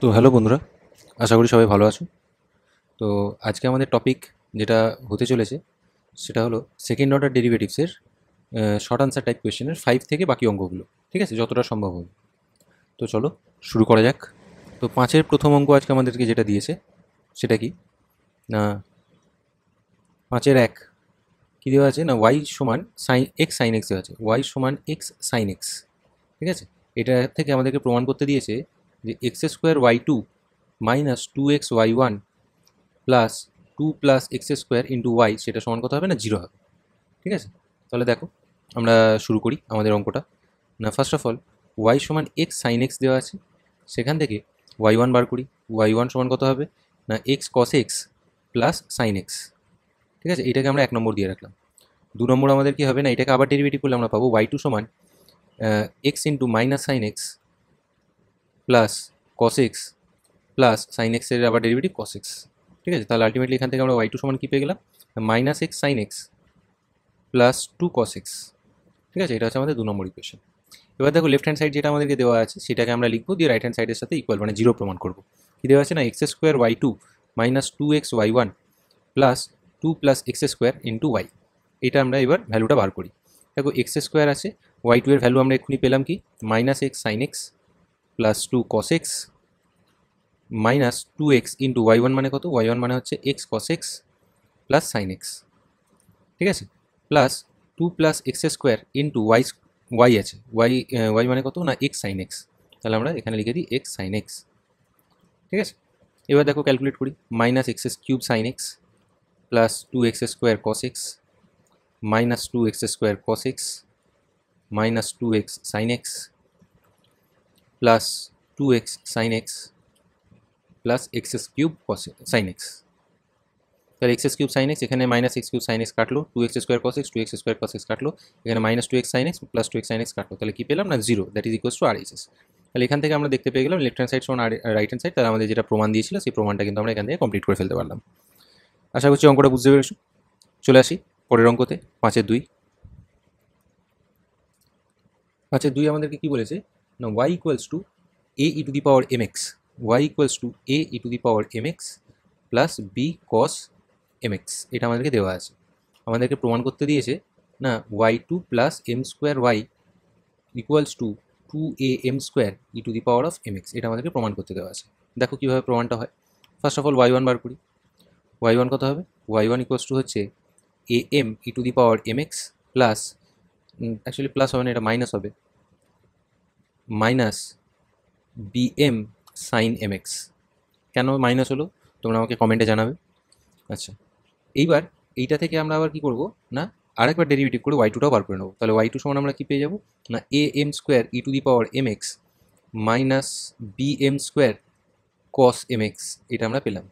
তো হ্যালো বন্ধুরা, আশা করি সবাই ভালো আছো। তো আজকে আমাদের টপিক যেটা হতে চলেছে সেটা হলো সেকেন্ড অর্ডার ডেরিভেটিভসের শর্ট আনসার টাইপ কোয়েশ্চেনের 5 থেকে বাকি অঙ্কগুলো। ঠিক আছে, যতটা সম্ভব হবে। তো চলো শুরু করা যাক। তো 5-এর প্রথম অঙ্ক আজকে আমাদেরকে যেটা দিয়েছে সেটা কি না, 5-এর 1 কী দেওয়া আছে না, ওয়াই সমান সাইন এক্স সাইন এক্স দেওয়া আছে, ওয়াই সমান এক্স সাইন এক্স। ঠিক আছে, এটা থেকে আমাদেরকে প্রমাণ করতে দিয়েছে যে X square Y two minus two X Y one plus two plus x square into Y সেটা সমান কত হবে না, জিরো হবে। ঠিক আছে, তাহলে দেখো আমরা শুরু করি আমাদের অঙ্কটা। না ফার্স্ট অফ অল ওয়াই সমান এক্স সাইন এক্স দেওয়া আছে, সেখান থেকে ওয়াই ওয়ান বার করি। ওয়াই ওয়ান সমান কত হবে না, x cos x plus sine x. ঠিক আছে, এটাকে আমরা 1 নম্বর দিয়ে রাখলাম। 2 নম্বর আমাদের কি হবে না, এটাকে আবার ডেরিভেটিভ করলে আমরা পাবো ওয়াই টু সমান x into minus sine x plus cos x plus sign এক্সের আবার ডেরিভেটিভ কস এক্স। ঠিক আছে, তাহলে আলটিমেটলি এখান থেকে আমরা ওয়াই টু সমান কী পেয়ে গেলাম, minus x sine x plus two cos x. ঠিক আছে, এটা হচ্ছে আমাদের 2 নম্বর ইকুয়েশন। এবার দেখো লেফট হ্যান্ড সাইড যেটা আমাদেরকে দেওয়া আছে সেটাকে আমরা লিখবো, দিয়ে রাইট হ্যান্ড সাইডের সাথে ইকুয়াল মানে জিরো প্রমাণ করবো। কী দেওয়া আছে না, x square Y two minus two X Y one plus two plus x square into Y. এটা আমরা এবার ভ্যালুটা বার করি। দেখো এক্স স্কোয়ার আছে, ওয়াই টু এর ভ্যালু আমরা এক্ষুনি পেলাম কি, minus x sine x plus two cos x minus two X into Y one মানে কত, ওয়াই ওয়ান মানে হচ্ছে X cos x plus sine x. ঠিক আছে, plus two plus x square into y, Y আছে, ওয়াই ওয়াই মানে কত না, এক্স সাইন এক্স। তাহলে আমরা এখানে লিখে দিই এক্স সাইন এক্স। ঠিক আছে, এবার দেখো ক্যালকুলেট করি, minus x cube sine x plus two x square cos x minus two x square cos x minus two x sine x plus two x sine x plus x cube cos sine x. তাহলে x cube sine x, এখানে minus x cube sine x কাটলো, two x square cos x, two x square cos x কাটলো, এখানে minus two x sine x plus two x sine x কাটলো, তাহলে কি পেলাম না, zero, that is equals to R H S. তাহলে এখান থেকে আমরা দেখতে পেয়ে গেলাম লেফট হ্যান্ড সাইড সমান আর রাইট হ্যান্ড সাইড, তাহলে আমাদের যেটা প্রমাণ দিয়েছিল সেই প্রমাণটা কিন্তু আমরা এখান থেকে কমপ্লিট করে ফেলতে পারলাম। আশা করছি অঙ্কটা বুঝতে পেরেছো। চলে আসি পরের অঙ্কতে, 5-এর 2। 5-এর 2 আমাদেরকে কি বলেছে না, y equals to a e to the power m x, y equals to a e to the power m x plus b cos m x. এটা আমাদেরকে দেওয়া আছে। আমাদেরকে প্রমাণ করতে দিয়েছে না, y two plus m square y equals to two a m square e to the power of m x. এটা আমাদেরকে প্রমাণ করতে দেওয়া আছে। দেখো কীভাবে প্রমাণটা হয়। First of all y one বার করি। ওয়াই ওয়ান কত হবে, ওয়াই ওয়ান ইকুয়ালস টু হচ্ছে a m e to the power m x plus, actually plus হবে না, এটা মাইনাস হবে, minus b m sine m x. কেন মাইনাস হলো তোমরা আমাকে কমেন্টে জানাবে। আচ্ছা, এইবার এইটা থেকে আমরা আবার কি করব না, আরেকবার ডেরিভেটিভ করে ওয়াই টুটাও বার করে নেবো। তাহলে ওয়াই টু সমান আমরা কি পেয়ে যাবো না, a m square e to the power m x minus b m square cos m x. এটা আমরা পেলাম।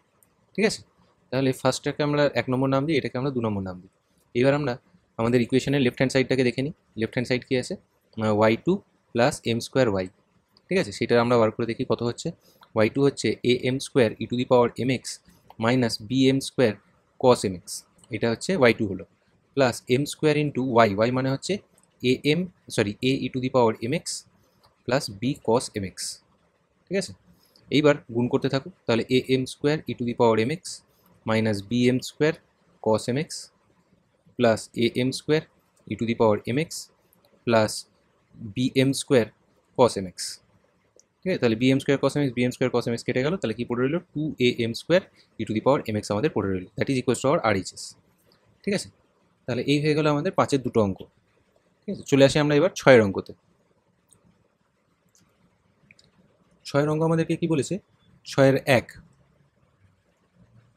ঠিক আছে, তাহলে ফার্স্টটাকে আমরা 1 নম্বর নাম দিই, এটাকে আমরা 2 নম্বর নাম দিই। এবার আমরা আমাদের ইকুয়েশনের লেফট হ্যান্ড সাইডটাকে দেখে নিই। লেফট হ্যান্ড সাইড কী আছে, Y two plus m square y. ঠিক আছে, সেটা আমরা বার করে দেখি কত হচ্ছে। ওয়াই টু হচ্ছে a m square e to the power m x minus b m square cos m x. এটা হচ্ছে ওয়াই টু হলো, plus m square into y, y মানে হচ্ছে a m sorry a e to the power m x plus b cos m x. ঠিক আছে, এইবার গুণ করতে থাকো। তাহলে a m square e to the power m x minus b m square cos m x plus a m square e to the power m x plus b m square cos m x. ঠিক আছে, তাহলে b m square cos m x, b m square cos m x কেটে গেল, তাহলে কি পড়ে রইল, two a m square e to the power m x আমাদের পড়ে রইল, that is equals to our R H S. ঠিক আছে, তাহলে এই হয়ে গেল আমাদের 5-এর 2টো অঙ্ক। ঠিক আছে, চলে আসি আমরা এবার 6-এর অঙ্কতে। 6-এর অঙ্ক আমাদেরকে কি বলেছে, 6-এর 1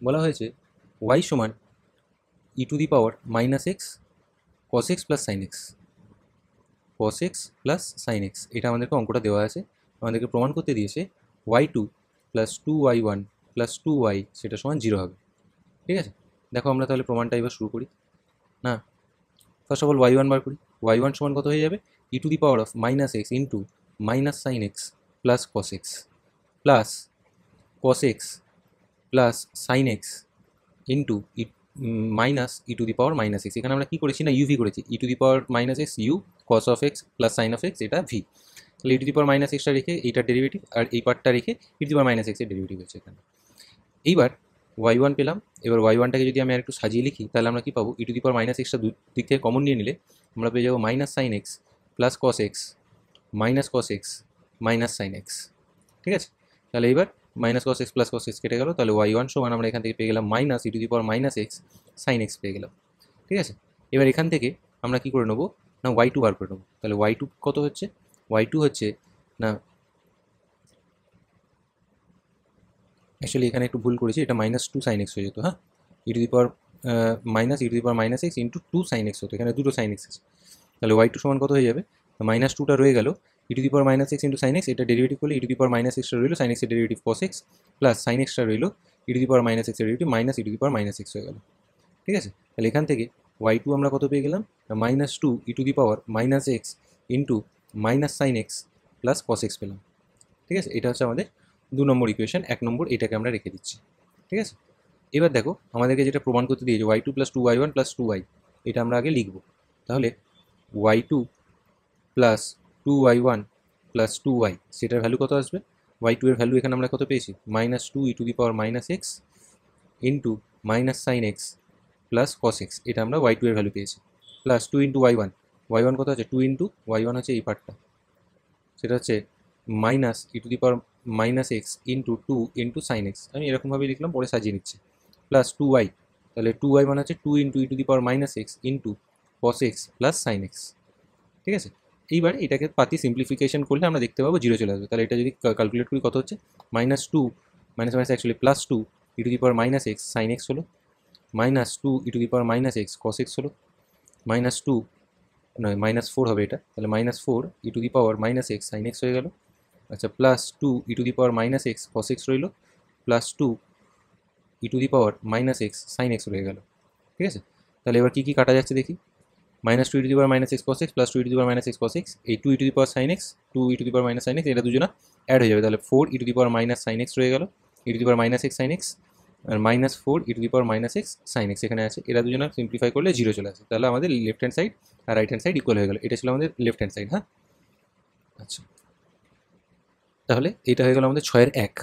বলা হয়েছে ওয়াই সমান e to the power minus x cos x plus sine x, cos x plus sine x. এটা আমাদেরকে অঙ্কটা দেওয়া আছে। আমাদেরকে প্রমাণ করতে দিয়েছে y two plus two y one plus two y সেটা সমান জিরো হবে। ঠিক আছে, দেখো আমরা তাহলে প্রমাণটা এবার শুরু করি না। First of all y one বার করি। ওয়াই ওয়ান সমান কত হয়ে যাবে, e to the power of minus x into minus sine x plus cos x plus cos x plus sine x into minus e to the power minus x. এখানে আমরা কী করেছি না, ইউভি করেছি, e to the power minus x u cos of x plus sine of x, এটা v. তাহলে ই to the power minus extra রেখে এইটার ডেরিভেটিভ আর এই পার্টটা রেখে ই টু দি পাওয়ার মাইনাস এক্সের ডেরিভেটিভ হচ্ছে এখানে। এইবার y1 পেলাম। এবার y1টাকে যদি আমি আর একটু সাজিয়ে লিখি তাহলে আমরা কি পাবো, e to the power minus এক্সটা দিক থেকে কমন নিয়ে নিলে আমরা পেয়ে যাবো minus sine x plus cos x minus cos x minus sine x. ঠিক আছে, তাহলে এবার minus cos x plus cos x কেটে গেল, তাহলে y1 সমান আমরা এখান থেকে পেয়ে গেলাম minus e to the power minus x sine x পেয়ে গেলাম। ঠিক আছে, এবার এখান থেকে আমরা কি করে নেবো না y2 বার করে নেবো। তাহলে y2 কত হচ্ছে, y2 হচ্ছে না অ্যাকচুয়ালি এখানে একটু ভুল করেছি, এটা মাইনাস টু সাইন এক্স হয়ে যেত। হ্যাঁ, e to the power minus e to the power minus x into two sine x হতো, এখানে দুটো সাইন এক্স আছে। তাহলে y2 সমান কত হয়ে যাবে, মাইনাস টুটা রয়ে গেল, e to the power minus x into sine x, এটা ডেরিভেটিভ করলে e to the power minus এক্সটা রইল, সাইন এক্সের derivative cos x plus sine এক্সটা রইল e to the power minus এক্সের derivative minus e to the power minus x হয়ে গেল। ঠিক আছে, তাহলে এখান থেকে y2 আমরা কত পেয়ে গেলাম, minus two e to the power minus x into minus sine x plus cos x পেলাম। ঠিক আছে, এটা হচ্ছে আমাদের 2 নম্বর ইকুয়েশন। 1 নম্বর এটাকে আমরা রেখে দিচ্ছি। ঠিক আছে, এবার দেখো আমাদেরকে যেটা প্রমাণ করতে দিয়েছে y2 plus two y1 plus two y, এটা আমরা আগে লিখব। তাহলে y2 plus two y1 plus two y, সেটার ভ্যালু কত আসবে, y2 এর ভ্যালু এখানে আমরা কত পেয়েছি, minus two e to the power minus x into minus sine x plus cos x, এটা আমরা y2 এর ভ্যালু পেয়েছি, প্লাস টু ইন্টু y1 কত আছে, টু ইন্টু y1 হচ্ছে এই পার্টটা, সেটা হচ্ছে minus e to the power minus x into two into sine x, আমি এরকমভাবে লিখলাম, পরে সাজিয়ে নিচ্ছি, প্লাস টু y, তাহলে টু y মানে হচ্ছে two into e to the power minus x into cos x plus sine x. ঠিক আছে, এইবার এটাকে পাতি সিম্পলিফিকেশন করলে আমরা দেখতে পাবো জিরো চলে আসবে। তাহলে এটা যদি ক্যালকুলেট করি কত হচ্ছে, minus two minus minus actually plus two e to the power minus x sine x হলো, minus two e to the power minus x cos x হলো, মাইনাস টু নয় মাইনাস ফোর হবে এটা, তাহলে minus four e to the power minus x sine x হয়ে গেল। আচ্ছা, plus two e to the power minus x cos x রইল, plus two e to the power minus x sine x রয়ে গেল। ঠিক আছে, তাহলে এবার কী কী কাটা যাচ্ছে দেখি, minus two e to the power minus x cos x plus two e to the power minus x cos x, এই two e to the power sine x two e to the power minus sine x, এটা দুজনা add হয়ে যাবে, তাহলে four e to the power minus sine x রয়ে গেল, e to the power minus x sine x আর minus four e to the power minus x sine x এখানে আছে, এরা দুজনা সিম্পলিফাই করলে জিরো চলে আসে, তাহলে আমাদের লেফট হ্যান্ড সাইড আর রাইট হ্যান্ড সাইড ইকুয়াল হয়ে গেল। এটা ছিল আমাদের লেফট হ্যান্ড সাইড। হ্যাঁ, আচ্ছা, তাহলে এটা হয়ে গেল আমাদের 6-এর 1।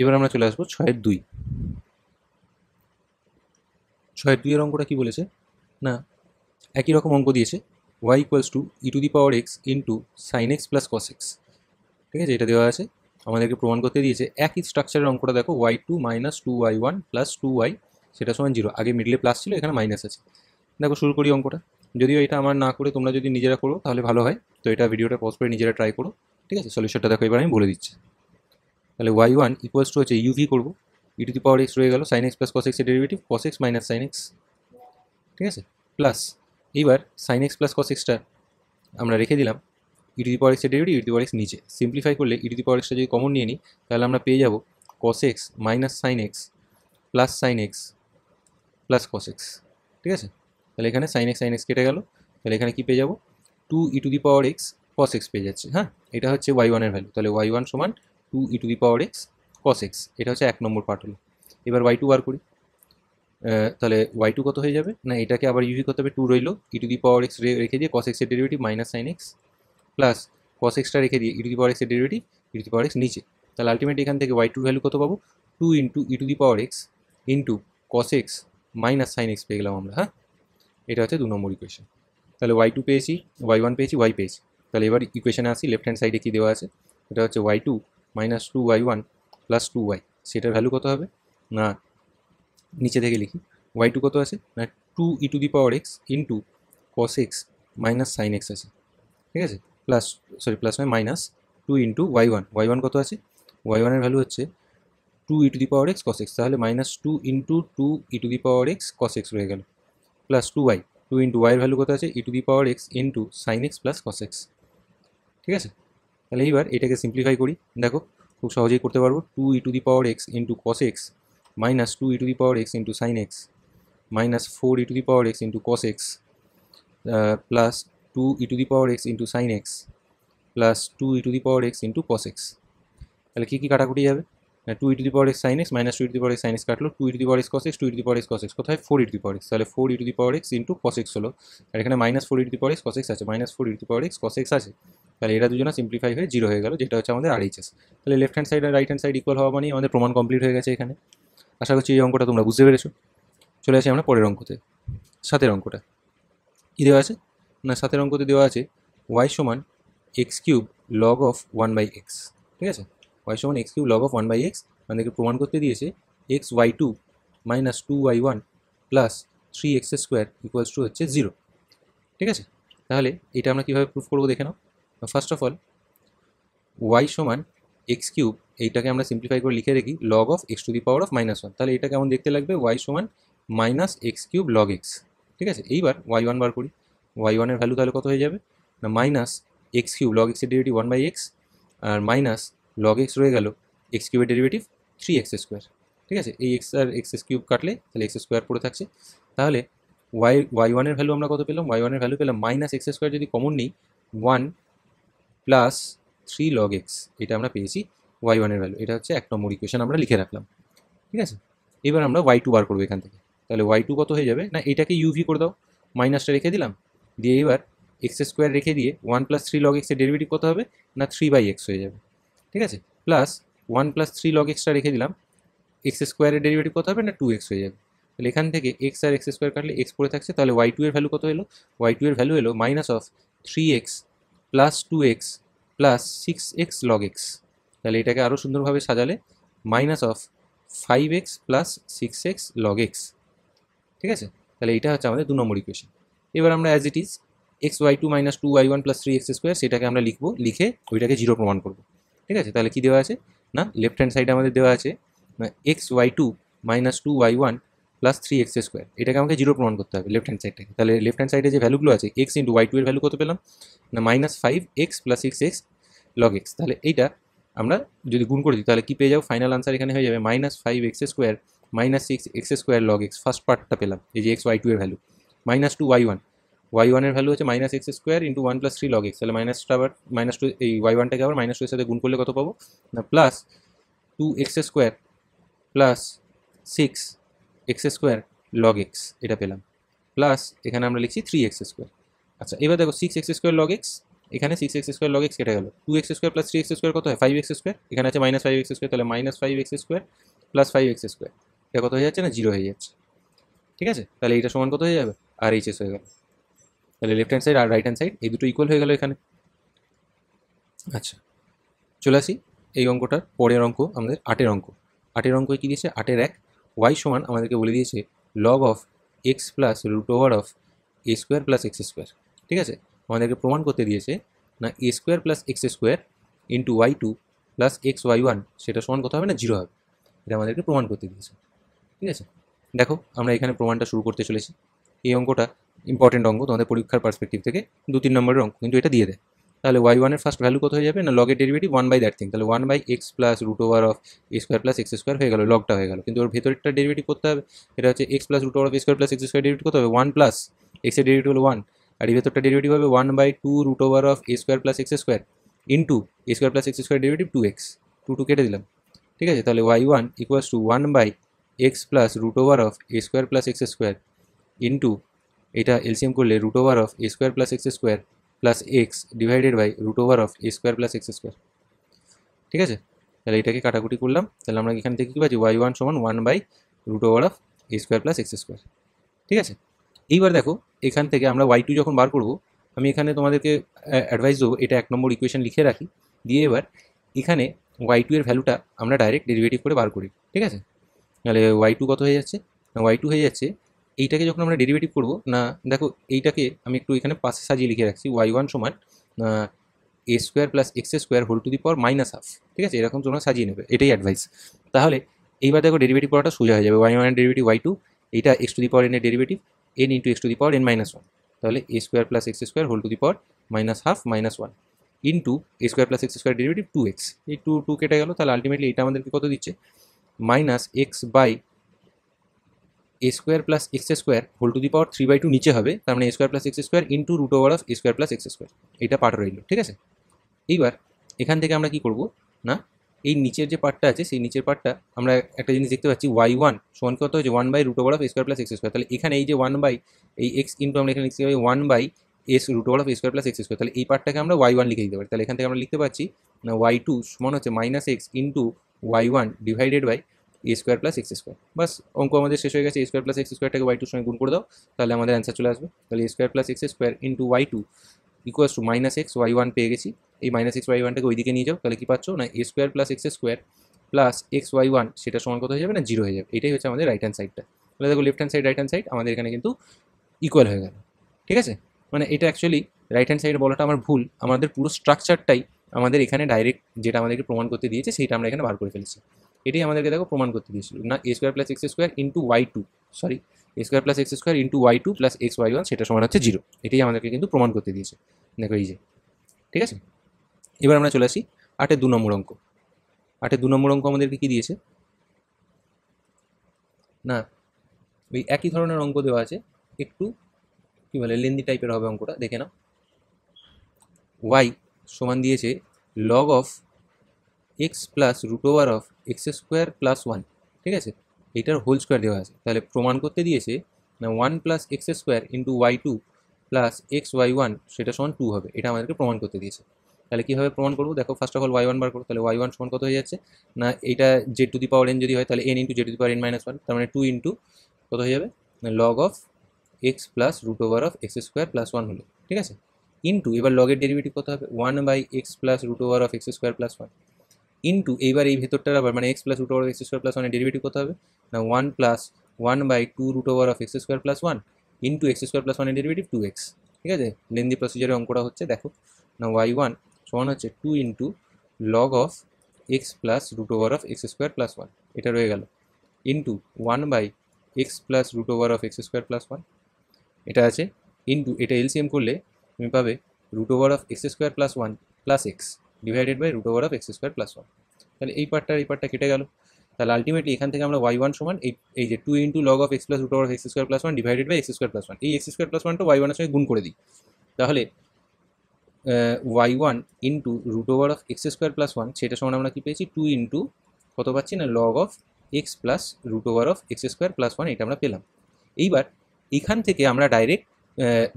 এবার আমরা চলে আসবো 6-এর 2। 6-এর 2 অঙ্কটা কি বলেছে না, একই রকম অঙ্ক দিয়েছে, y equals to e to the power x into sine x plus cos x. ঠিক আছে, এটা দেওয়া আছে, আমাদেরকে প্রমাণ করতে দিয়েছে একই স্ট্রাকচারের অঙ্কটা দেখো, y2 minus two y1 plus two y, সেটা সমান জিরো, আগে মিডলে প্লাস ছিল এখানে মাইনাস আছে। দেখো শুরু করি অঙ্কটা, যদিও এটা আমার না করে তোমরা যদি নিজেরা করো তাহলে ভালো হয়, তো এটা ভিডিওটা পজ করে নিজেরা ট্রাই করো। ঠিক আছে, সলিউশনটা দেখো এবার আমি বলে দিচ্ছি। তাহলে y1 ইকুয়ালস টু হচ্ছে ইউভি করবো, ই টু দি পাওয়ার এক্স রয়ে গেল, সাইন এক্স প্লাস কস এক্সের derivative cos x minus sine x. ঠিক আছে, প্লাস এইবার সাইন এক্স প্লাস কস এক্সটা আমরা রেখে দিলাম, ই টু দি পাওয়ার এক্সের derivative e to the power x নিচে, সিম্পলিফাই করলে ই টু দি পাওয়ার এক্সটা যদি কমন নিয়ে নিই তাহলে আমরা পেয়ে যাবো cos x minus sine x plus sine x plus cos x. ঠিক আছে, তাহলে এখানে সাইন এক্স কেটে গেল, তাহলে এখানে কি পেয়ে যাবো, two e to the power x cos x পেয়ে যাচ্ছে। হ্যাঁ, এটা হচ্ছে y1 এর ভ্যালু, তাহলে y1 সমান two e to the power x cos x, এটা হচ্ছে 1 নম্বর পার্ট হলো। এবার y2 বার করি, তাহলে y2 কত হয়ে যাবে না, এটাকে আবার ইউভি করতে হবে, টু রইলো, ই টু দি পাওয়ার এক্স রেখে দিয়ে কস এক্সের derivative minus sine x plus cos এক্সটা রেখে দিয়ে ই টু দি পাওয়ার এক্সের derivative e to the power x নিচে, তাহলে আলটিমেটলি এখান থেকে y2 ভ্যালু কত পাবো, two into e to the power x into cos x minus sine x পেয়ে গেলাম আমরা। হ্যাঁ, এটা হচ্ছে 2 নম্বর ইকুয়েশন। তাহলে y2 পেয়েছি, y1 পেয়েছি, y পেয়েছি, তাহলে এবার ইকুয়েশনে আসি, লেফট হ্যান্ড সাইডে কী দেওয়া আছে, এটা হচ্ছে y2 minus two y1 plus two y, সেটার ভ্যালু কত হবে না, নিচে থেকে লিখি, y2 কত আছে না, two e to the power x into cos x minus sine x আছে। ঠিক আছে, প্লাস প্লাস নয় মাইনাস টু ইন্টু y1 কত আছে, y1 এর ভ্যালু হচ্ছে two e to the power x cos x, তাহলে minus two into two e to the power x cos x রয়ে গেল, প্লাস টু ইন্টু y এর value কত আছে, e to the power x into sine x plus cos x. ঠিক আছে, তাহলে এইবার এটাকে সিম্পলিফাই করি, দেখো খুব সহজেই করতে পারবো, two e to the power x into cos x minus two e to the power x into sine x minus four e to the power x into cos x plus two e to the power x into sine x plus two e to the power x into cos x. তাহলে কী কী কাটাকুটি যাবে, two e to the power x sine x minus two e to the power x sine x কাটলো, two e to the power x cos x, two e to the power x cos x কোথায়, four e to the power x, তাহলে four e to the power x into cos x হলো, আর এখানে minus four e to the power x cos x আছে, minus four e to the power x cos x আছে, তাহলে এটা দুজনা simplify হয়ে 0 হয়ে গেল, যেটা হচ্ছে আমাদের RHS। তাহলে লেফট হ্যান্ড সাইড আর রাইট হ্যান্ড সাইড ইকুয়াল হওয়া মানে আমাদের প্রমাণ কমপ্লিট হয়ে গেছে এখানে। আশা করছি এই অঙ্কটা তোমরা বুঝতে পেরেছো। চলে আসি আমরা পরের অঙ্কতে, 7 অঙ্কটা। কী দেওয়া আছে না, 7 অঙ্কতে দেওয়া আছে y সমান x cube log of 1/x। ঠিক আছে, y সমান x cube log of 1/x আমাদেরকে প্রমাণ করতে দিয়েছে xy2 minus 2y1 plus 3x² equals to হচ্ছে 0। ঠিক আছে, তাহলে এটা আমরা কীভাবে প্রুফ করবো দেখে নাও। ফার্স্ট অফ অল y সমান এক্স কিউব, এইটাকে আমরা সিম্পলিফাই করে লিখে রাখি লগ অফ x⁻⁻1। তাহলে এটা কেমন দেখতে লাগবে, y সমান minus x cube log x. ঠিক আছে, এইবার y1 বার করি। y1 এর ভ্যালু তাহলে কত হয়ে যাবে না, মাইনাস এক্স কিউব লগ এক্সের ডেরিভেটিভ 1/x আর মাইনাস লগ এক্স রয়ে গেল এক্স কিউবের ডেরিভেটিভ 3x²। ঠিক আছে, এই এক্স আর এক্স কিউব কাটলে তাহলে x² পড়ে থাকছে। তাহলে y1 এর ভ্যালু আমরা কত পেলাম, y1 এর ভ্যালু পেলাম মাইনাস x², যদি কমন নিই 1 প্লাস 3 log x, এটা আমরা পেয়েছি y1 এর ভ্যালু। এটা হচ্ছে 1 নম্বর ইকুয়েশন আমরা লিখে রাখলাম। ঠিক আছে, এবার আমরা y2 বার করবো এখান থেকে। তাহলে y2 কত হয়ে যাবে না, এটাকে uv করে দাও, মাইনাসটা রেখে দিলাম, দিয়ে এবার x² রেখে দিয়ে 1 প্লাস 3 log x এর ডেরিভেটিভ কত হবে না 3/x হয়ে যাবে। ঠিক আছে, প্লাস 1 প্লাস 3 log xটা রেখে দিলাম, x² এর ডেরিভেটিভ কত হবে না 2x হয়ে যাবে। তাহলে এখান থেকে x আর x² কাটলে x পড়ে থাকছে। তাহলে y2 এর ভ্যালু কত এলো, y2 এর ভ্যালু এলো minus of 3x plus 2x plus 6x log x। তাহলে এটাকে আরও সুন্দরভাবে সাজালে minus of 5x plus 6x log x। ঠিক আছে, তাহলে এটা হচ্ছে আমাদের 2 নম্বর ইকুয়েশন। এবার আমরা as it is xy2 minus 2y1 plus 3x² সেটাকে আমরা লিখবো, লিখে ওইটাকে 0 প্রমাণ করবো। ঠিক আছে, তাহলে কী দেওয়া আছে না, লেফট হ্যান্ড সাইডে আমাদের দেওয়া আছে না xy2 minus 2y1 plus 3x²। এটাকে আমাকে 0 প্রমাণ করতে হবে লেফট হ্যান্ড সাইডটাকে। তাহলে লেফট হ্যান্ড সাইডে যে ভ্যালুগুলো আছে x ইন্টু y2 এর ভ্যালু কত পেলাম না minus 5x plus 6x log x। তাহলে এইটা আমরা যদি গুণ করে দিই তাহলে কী পেয়ে যাবো, ফাইনাল আনসার এখানে হয়ে যাবে minus 5x² minus 6x² log x। First পার্টটা পেলাম এই যে xy2 এর ভ্যালু, মাইনাস 2y1, y1 এর ভ্যালু হচ্ছে minus x² into 1 plus 3 log x। তাহলে মাইনাসটা আবার মাইনাস 2, এই y1টাকে আবার মাইনাস 2 এর সাথে গুণ করলে কত পাবো না plus 2x² plus 6x² log x, এটা পেলাম। প্লাস এখানে আমরা লিখছি 3x²। আচ্ছা, এবার দেখো 6x² log x, এখানে 6x² log x কেটে গেল, 2x² প্লাস 3x² কত হয় 5x², এখানে আছে মাইনাস 5x², তাহলে মাইনাস 5x² প্লাস 5x², এটা কত হয়ে যাচ্ছে না 0 হয়ে যাচ্ছে। ঠিক আছে, তাহলে এইটা সমান কত হয়ে যাবে RHS হয়ে গেল। তাহলে লেফট হ্যান্ড সাইড আর রাইট হ্যান্ড সাইড এই দুটো ইকুয়াল হয়ে গেল এখানে। আচ্ছা, চলে আসি এই অঙ্কটার পরের অঙ্ক, আমাদের 8 অঙ্ক। 8 অঙ্ক কী দিয়েছে, 8-1 y সমান আমাদেরকে বলে দিয়েছে log of x plus root over of a² plus x²। ঠিক আছে, আমাদেরকে প্রমাণ করতে দিয়েছে না a² plus x² into y2 plus xy1 সেটা সমান কত হবে না 0 হবে। এটা আমাদেরকে প্রমাণ করতে দিয়েছে। ঠিক আছে, দেখো আমরা এখানে প্রমাণটা শুরু করতে চলেছি। এই অঙ্কটা ইম্পর্টেন্ট অঙ্ক, তোমাদের পরীক্ষার পার্সপেক্টিভ থেকে 2-3 নম্বরের অঙ্ক, কিন্তু এটা দিয়ে দেয়। তাহলে y1 এর ফার্স্ট ভ্যালু কত হয়ে যাবে না লগের ডেরিভেটিভ 1/that থিং, তাহলে 1/x plus root over of a² plus x² হয়ে গেল, লগটা হয়ে গেল। কিন্তু ওর ভেতরেরটা ডেরিভেটিভ করতে হবে, এটা হচ্ছে x plus root over of a² plus x² derivative করতে হবে 1 প্লাস x এর ডেরিভেটিভ হলো 1, আর এই ভেতরটা ডেরিভেটিভ হবে 1/2 root over of a² plus x² into a² plus x² derivative 2x, 2 কেটে দিলাম। ঠিক আছে, তাহলে y1 equals to 1/x plus root over of a² plus x² into এটা এলসিএম করলে root over of a² plus x² plus x divided by root over of a² plus x²। ঠিক আছে, তাহলে এটাকে কাটাকুটি করলাম, তাহলে আমরা এখান থেকে কী পাচ্ছি y1 সমান 1/রুট over of a² plus x²। ঠিক আছে, এইবার দেখো এখান থেকে আমরা y2 যখন বার করব, আমি এখানে তোমাদেরকে অ্যাডভাইস দেবো এটা 1 নম্বর ইকুয়েশন লিখে রাখি, দিয়ে এবার এখানে y2 এর ভ্যালুটা আমরা ডাইরেক্ট ডেরিভেটিভ করে বার করি। ঠিক আছে, তাহলে y2 কত হয়ে যাচ্ছে না y2 হয়ে যাচ্ছে, এইটাকে যখন আমরা ডেরিভেটিভ করবো না, দেখো এইটাকে আমি একটু এখানে পাশে সাজিয়ে লিখে রাখছি y1 সমান a² plus x² whole to the power minus half. ঠিক আছে, এরকম তোমরা সাজিয়ে নেবে, এটাই অ্যাডভাইস। তাহলে এইবার দেখো ডেরিভেটিভ করাটা সোজা হয়ে যাবে, y1 এর ডেরিভেটিভ y2, এইটা x to the power n এর derivative n into x to the power n minus 1, তাহলে a² plus x² whole to the power minus half minus 1 into a² plus x² derivative 2x, এই 2 কেটে গেল। তাহলে ultimately এটা আমাদেরকে কত দিচ্ছে minus x by a² plus x² whole to the power 3/2 নিচে হবে, তার মানে a² plus x² into root over of a² plus x², এইটা পার্ট রইল। ঠিক আছে, এইবার এখান থেকে আমরা কি করব না, এই নিচের যে পার্টটা আছে সেই নিচের পার্টটা আমরা একটা জিনিস দেখতে পাচ্ছি y1 সমান কত হচ্ছে 1/রুট over of a² plus x²। তাহলে এখানে এই যে 1 বাই এই x ইন্টু আমরা এখানে লিখতে পারি 1/x s root over of a square plus x square, তাহলে এই পার্টটাকে আমরা y1 লিখে দিতে পারি। তাহলে এখান থেকে আমরা লিখতে পারছি না y2 সমান হচ্ছে minus x into y1 divided by a square plus x square. বাস অঙ্ক আমাদের শেষ হয়ে গেছে। এ স্কোয়ার প্লাস এক্স স্কোয়ারটাকে y2 সঙ্গে গুণ করে দাও, তাহলে আমাদের অ্যান্সার চলে আসবে। তাহলে a square plus x square into y2 equals to minus x y1 পেয়ে গেছি। এই মাইনাস এক্স y1টাকে ওইদিকে নিয়ে যাও, তাহলে কি পাচ্ছ না a square plus x square plus x y1 সেটা সমান কত হয়ে যাবে না 0 হয়ে যাবে। এটাই হচ্ছে আমাদের রাইট হ্যান্ড সাইডটা। তাহলে দেখো left hand side right hand side আমাদের এখানে কিন্তু ইকুয়াল হয়ে গেল। ঠিক আছে, মানে এটা অ্যাকচুয়ালি রাইট হ্যান্ড সাইড বলাটা আমার ভুল, আমাদের পুরো স্ট্রাকচারটাই আমাদের এখানে ডাইরেক্ট যেটা আমাদেরকে প্রমাণ করতে দিয়েছে সেইটা আমরা এখানে বার করে ফেলেছি। এটাই আমাদেরকে দেখো প্রমাণ করতে দিয়েছিল না a square plus x square into y2, sorry a square plus x square into y2 plus x y1 সেটা সমান হচ্ছে 0। এটাই আমাদেরকে কিন্তু প্রমাণ করতে দিয়েছে, দেখো এই যে। ঠিক আছে, এবার আমরা চলে আসি 8-এর 2 নম্বর অঙ্ক। 8-এর 2 নম্বর অঙ্ক আমাদেরকে কি দিয়েছে না, ওই একই ধরনের অঙ্ক দেওয়া আছে, একটু কী বলে লেন্দি টাইপের হবে অঙ্কটা, দেখে নাও। y সমান দিয়েছে log of x plus root over of x square plus 1। ঠিক আছে, এইটার হোল স্কোয়ার দেওয়া আছে। তাহলে প্রমাণ করতে দিয়েছে না 1 plus x square into y2 plus x y1 সেটা সমান 2 হবে। এটা আমাদেরকে প্রমাণ করতে দিয়েছে। তাহলে কীভাবে প্রমাণ করবো, দেখো ফার্স্ট অফ অল y1 বার করো। তাহলে y1 সমান কত হয়ে যাচ্ছে না, এটা z to the power n যদি হয় তাহলে n into z to the power n minus 1, তার মানে 2 ইন্টু কত হয়ে যাবে না log of x plus root over of x square plus 1 হলো। ঠিক আছে, ইন্টু এবার লগের ডেরিভেটিভ কত হবে 1 by x plus root over of x square plus 1 into এইবার এই ভেতরটার আবার মানে x plus root over x square plus 1 এর ডেরিভেটিভ কত হবে না 1 plus 1 by 2 root over of x square plus 1 into x square plus 1 এর ডেরিভেটিভ 2x। ঠিক আছে, লেন্দি প্রসিজারে অঙ্কটা হচ্ছে, দেখো না y1 সমান হচ্ছে 2 into log of x plus root over of x square plus 1, এটা রয়ে গেল, into 1 by x plus root over of x square plus 1 এটা আছে, ইন্টু এটা এলসিএম করলে তুমি পাবে root over of x square plus 1 plus x divided by root over of x square plus 1। তাহলে এই পার্টটা কেটে গেল। তাহলে আলটিমেটলি এখান থেকে আমরা y1 সমান এই যে 2 into log of x plus root over of x square plus 1 divided by x square plus 1, এই এক্স স্কোয়ার প্লাস 1টা y1 এর সঙ্গে গুণ করে দিই। তাহলে y1 into root over of x square plus 1 সেটা সমান আমরা কি পেয়েছি 2 ইন্টু কত পাচ্ছি না log of x plus root over of x square plus 1, এটা আমরা পেলাম। এইবার এখান থেকে আমরা ডাইরেক্ট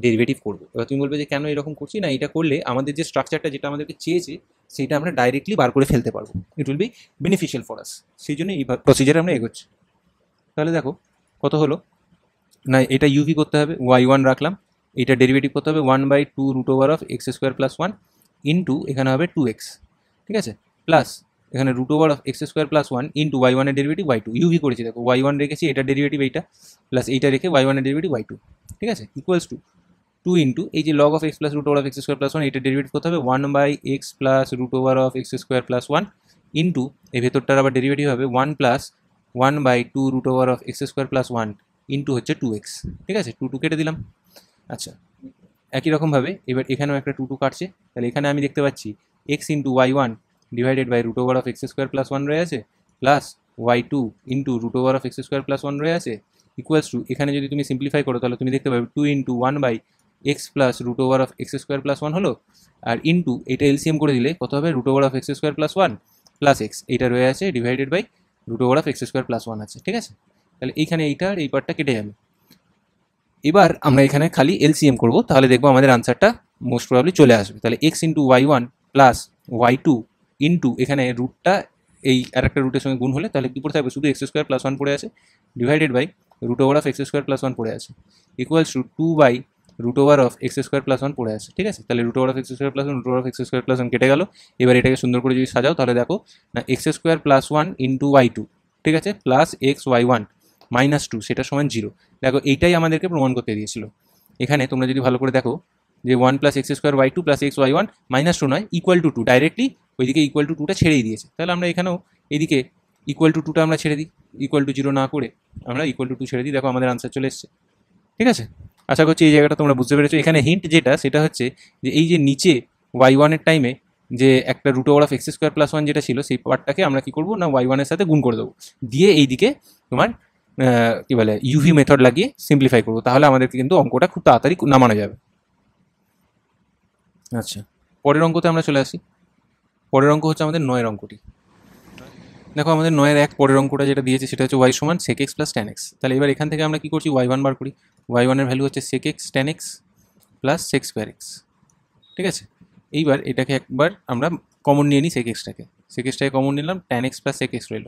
ডেরিভেটিভ করবো। এবার তুমি বলবে যে কেন এরকম করছি না, এটা করলে আমাদের যে স্ট্রাকচারটা যেটা আমাদেরকে চেয়েছে সেটা আমরা ডাইরেক্টলি বার করে ফেলতে পারবো, it will be beneficial for us, সেই জন্য এই প্রসিজারে আমরা এগোচ্ছি। তাহলে দেখো কত হলো না, এটা ইউভি করতে হবে, y1 রাখলাম, এটা ডেরিভেটিভ করতে হবে 1 by 2 root over of x square plus 1 into এখানে হবে 2x। ঠিক আছে, প্লাস এখানে root over of x square plus 1 into y1 এর ডেরিভেটিভ y2, ইউভি করেছি দেখো y1 রেখেছি, এটা ডেরিভেটিভ এইটা প্লাস এইটা রেখে y1 এর ডেরিভেটিভ y2। ঠিক আছে, ইকুয়ালস টু 2 ইন্টু এই যে log of x plus root over of x square plus 1 এটা ডেরিভেটিভ করতে হবে 1 by x plus root over of x square plus 1 into এই ভেতরটার আবার ডেরিভেটিভ হবে 1 plus 1 by 2 root over of x square plus 1 into হচ্ছে 2x। ঠিক আছে, 2 কেটে দিলাম। আচ্ছা, একই রকমভাবে এবার এখানেও একটা 2 কাটছে, তাহলে এখানে আমি দেখতে পাচ্ছি x into y1 divided by root over of x square plus 1 রয়ে আছে, plus y2 into root over of x square plus 1 রয়ে আছে, ইকুয়ালস টু এখানে যদি তুমি সিম্পলিফাই করো তাহলে তুমি দেখতে পাবে 2 into 1 by x plus root over of x square plus 1 হলো, আর ইন্টু এটা এলসিএম করে দিলে কত হবে root over of x square plus 1 plus x, এইটা রয়ে আছে divided by root over of x square plus 1 আছে। ঠিক আছে, তাহলে এইখানে এইটা আর এই পার্টটা কেটে যাবে। এবার আমরা এখানে খালি এলসিএম করবো, তাহলে দেখবো আমাদের আনসারটা মোস্ট প্রবাবলি চলে আসবে। তাহলে x into y1 plus y2 into এখানে রুটটা এই আর একটা রুটের সঙ্গে গুণ হলে তাহলে কী পড়ে থাকবে শুধু এক্স স্কোয়ার প্লাস 1 পড়ে আছে divided by root over of x square plus 1 পড়ে আছে, equals to 2 by root over of x square plus 1 পড়ে আছে। ঠিক আছে, তাহলে root over of x square plus 1 root over of x square plus 1 কেটে গেল। এবার এটাকে সুন্দর করে যদি সাজাও তাহলে দেখো না x square plus 1 into y2, ঠিক আছে, প্লাস এক্স y1 মাইনাস 2 সেটা সমান 0। দেখো এইটাই আমাদেরকে প্রমাণ করতে দিয়েছিল। এখানে তোমরা যদি ভালো করে দেখো যে 1 plus x square y2 plus x y1 minus 2 নয় ইকুয়াল টু 2, ডাইরেক্টলি ওইদিকে ইকুয়াল টু 2টা ছেড়েই দিয়েছে। তাহলে আমরা এখানেও এদিকে ইকুয়াল টু 2টা আমরা ছেড়ে দিই, ইকুয়াল টু 0 না করে আমরা ইকুয়াল টু 2 ছেড়ে দিই, দেখো আমাদের আনসার চলে এসছে। ঠিক আছে, আশা করছি এই জায়গাটা তোমরা বুঝতে পেরেছো। এখানে হিন্ট যেটা সেটা হচ্ছে যে এই যে নিচে y1 এর টাইমে যে একটা root over of x square plus 1 যেটা ছিল সেই পার্টটাকে আমরা কী করবো না y1 এর সাথে গুণ করে দেবো, দিয়ে এইদিকে তোমার কী বলে ইউভি মেথড লাগিয়ে সিম্পলিফাই করবো, তাহলে আমাদেরকে কিন্তু অঙ্কটা খুব তাড়াতাড়ি নামানো যাবে। আচ্ছা, পরের অঙ্কতে আমরা চলে আসি। পরের অঙ্ক হচ্ছে আমাদের 9 অঙ্কটি। দেখো আমাদের 9-এর 1 পরের অঙ্কটা যেটা দিয়েছে সেটা হচ্ছে y সমান sec x plus tan x। তাহলে এবার এখান থেকে আমরা কী করছি y1 বার করি, y1 এর ভ্যালু হচ্ছে sec x tan x plus sec square x. ঠিক আছে, এইবার এটাকে একবার আমরা কমন নিয়ে নিই সেক এক্সটাকে কমন নিলাম, tan x plus sec x রইল।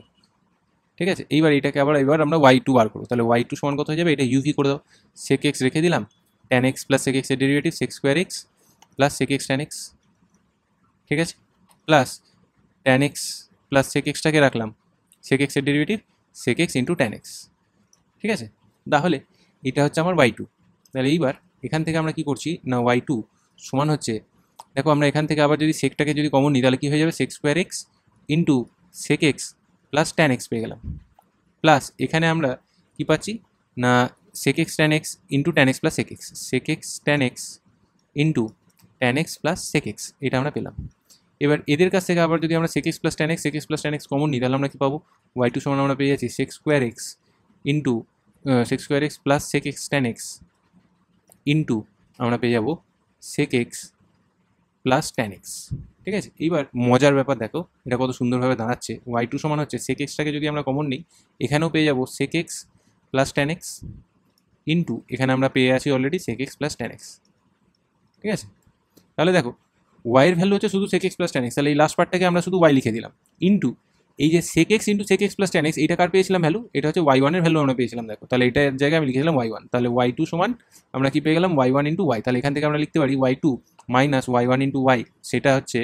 ঠিক আছে, এইবার এটাকে এবার আমরা y2 বার করবো, তাহলে y2 সমান কত হয়ে যাবে, এটা ইউভি করে দাও, সেক এক্স রেখে দিলাম, ট্যান এক্স প্লাস সেক এক্সের derivative sec square x plus sec x tan x. ঠিক আছে, plus tan x plus sec এক্সটাকে রাখলাম, সেক এক্সের derivative sec x into tan x. ঠিক আছে, তাহলে এটা হচ্ছে আমার y2। তাহলে এইবার এখান থেকে আমরা কি করছি না, y2 সমান হচ্ছে, দেখো আমরা এখান থেকে আবার যদি সেকটাকে যদি কমন নিই তাহলে কী হয়ে যাবে, sec square x into sec x plus tan x পেয়ে গেলাম, প্লাস এখানে আমরা কি পাচ্ছি না, sec x tan x into tan x plus sec x, sec x tan x into tan x plus sec x, এটা আমরা পেলাম। এবার এদের কাছ থেকে আবার যদি আমরা sec x plus tan x, sec x plus tan x common নিই তাহলে আমরা কী পাবো, y2 সমান আমরা পেয়ে যাচ্ছি sec square x into sec square x plus sec x tan x into আমরা পেয়ে যাবো sec x plus tan x. ঠিক আছে, এইবার মজার ব্যাপার দেখো এটা কত সুন্দরভাবে দাঁড়াচ্ছে, y2 সমান হচ্ছে সেক এক্সটাকে যদি আমরা কমন নিই এখানেও পেয়ে যাবো sec x plus tan x into এখানে আমরা পেয়ে আছি already sec x plus tan x. ঠিক আছে, তাহলে দেখো ওয়াইয়ের ভ্যালু হচ্ছে শুধু sec x plus tan x, তাহলে এই লাস্ট পার্টটাকে আমরা শুধু ওয়াই লিখে দিলাম, ইন্টু এই যে sec x into sec x plus tan x, এটা কার পেয়েছিলাম ভ্যালু, এটা হচ্ছে y1 এর ভ্যালু আমরা পেয়েছিলাম। দেখো তাহলে এটার জায়গায় আমি লিখেছিলাম y1, তাহলে y2 সমান আমরা কি পেয়ে গেলাম, y1 ইন্টু ওয়াই। তাহলে এখান থেকে আমরা লিখতে পারি y2 minus y1 into Y, সেটা হচ্ছে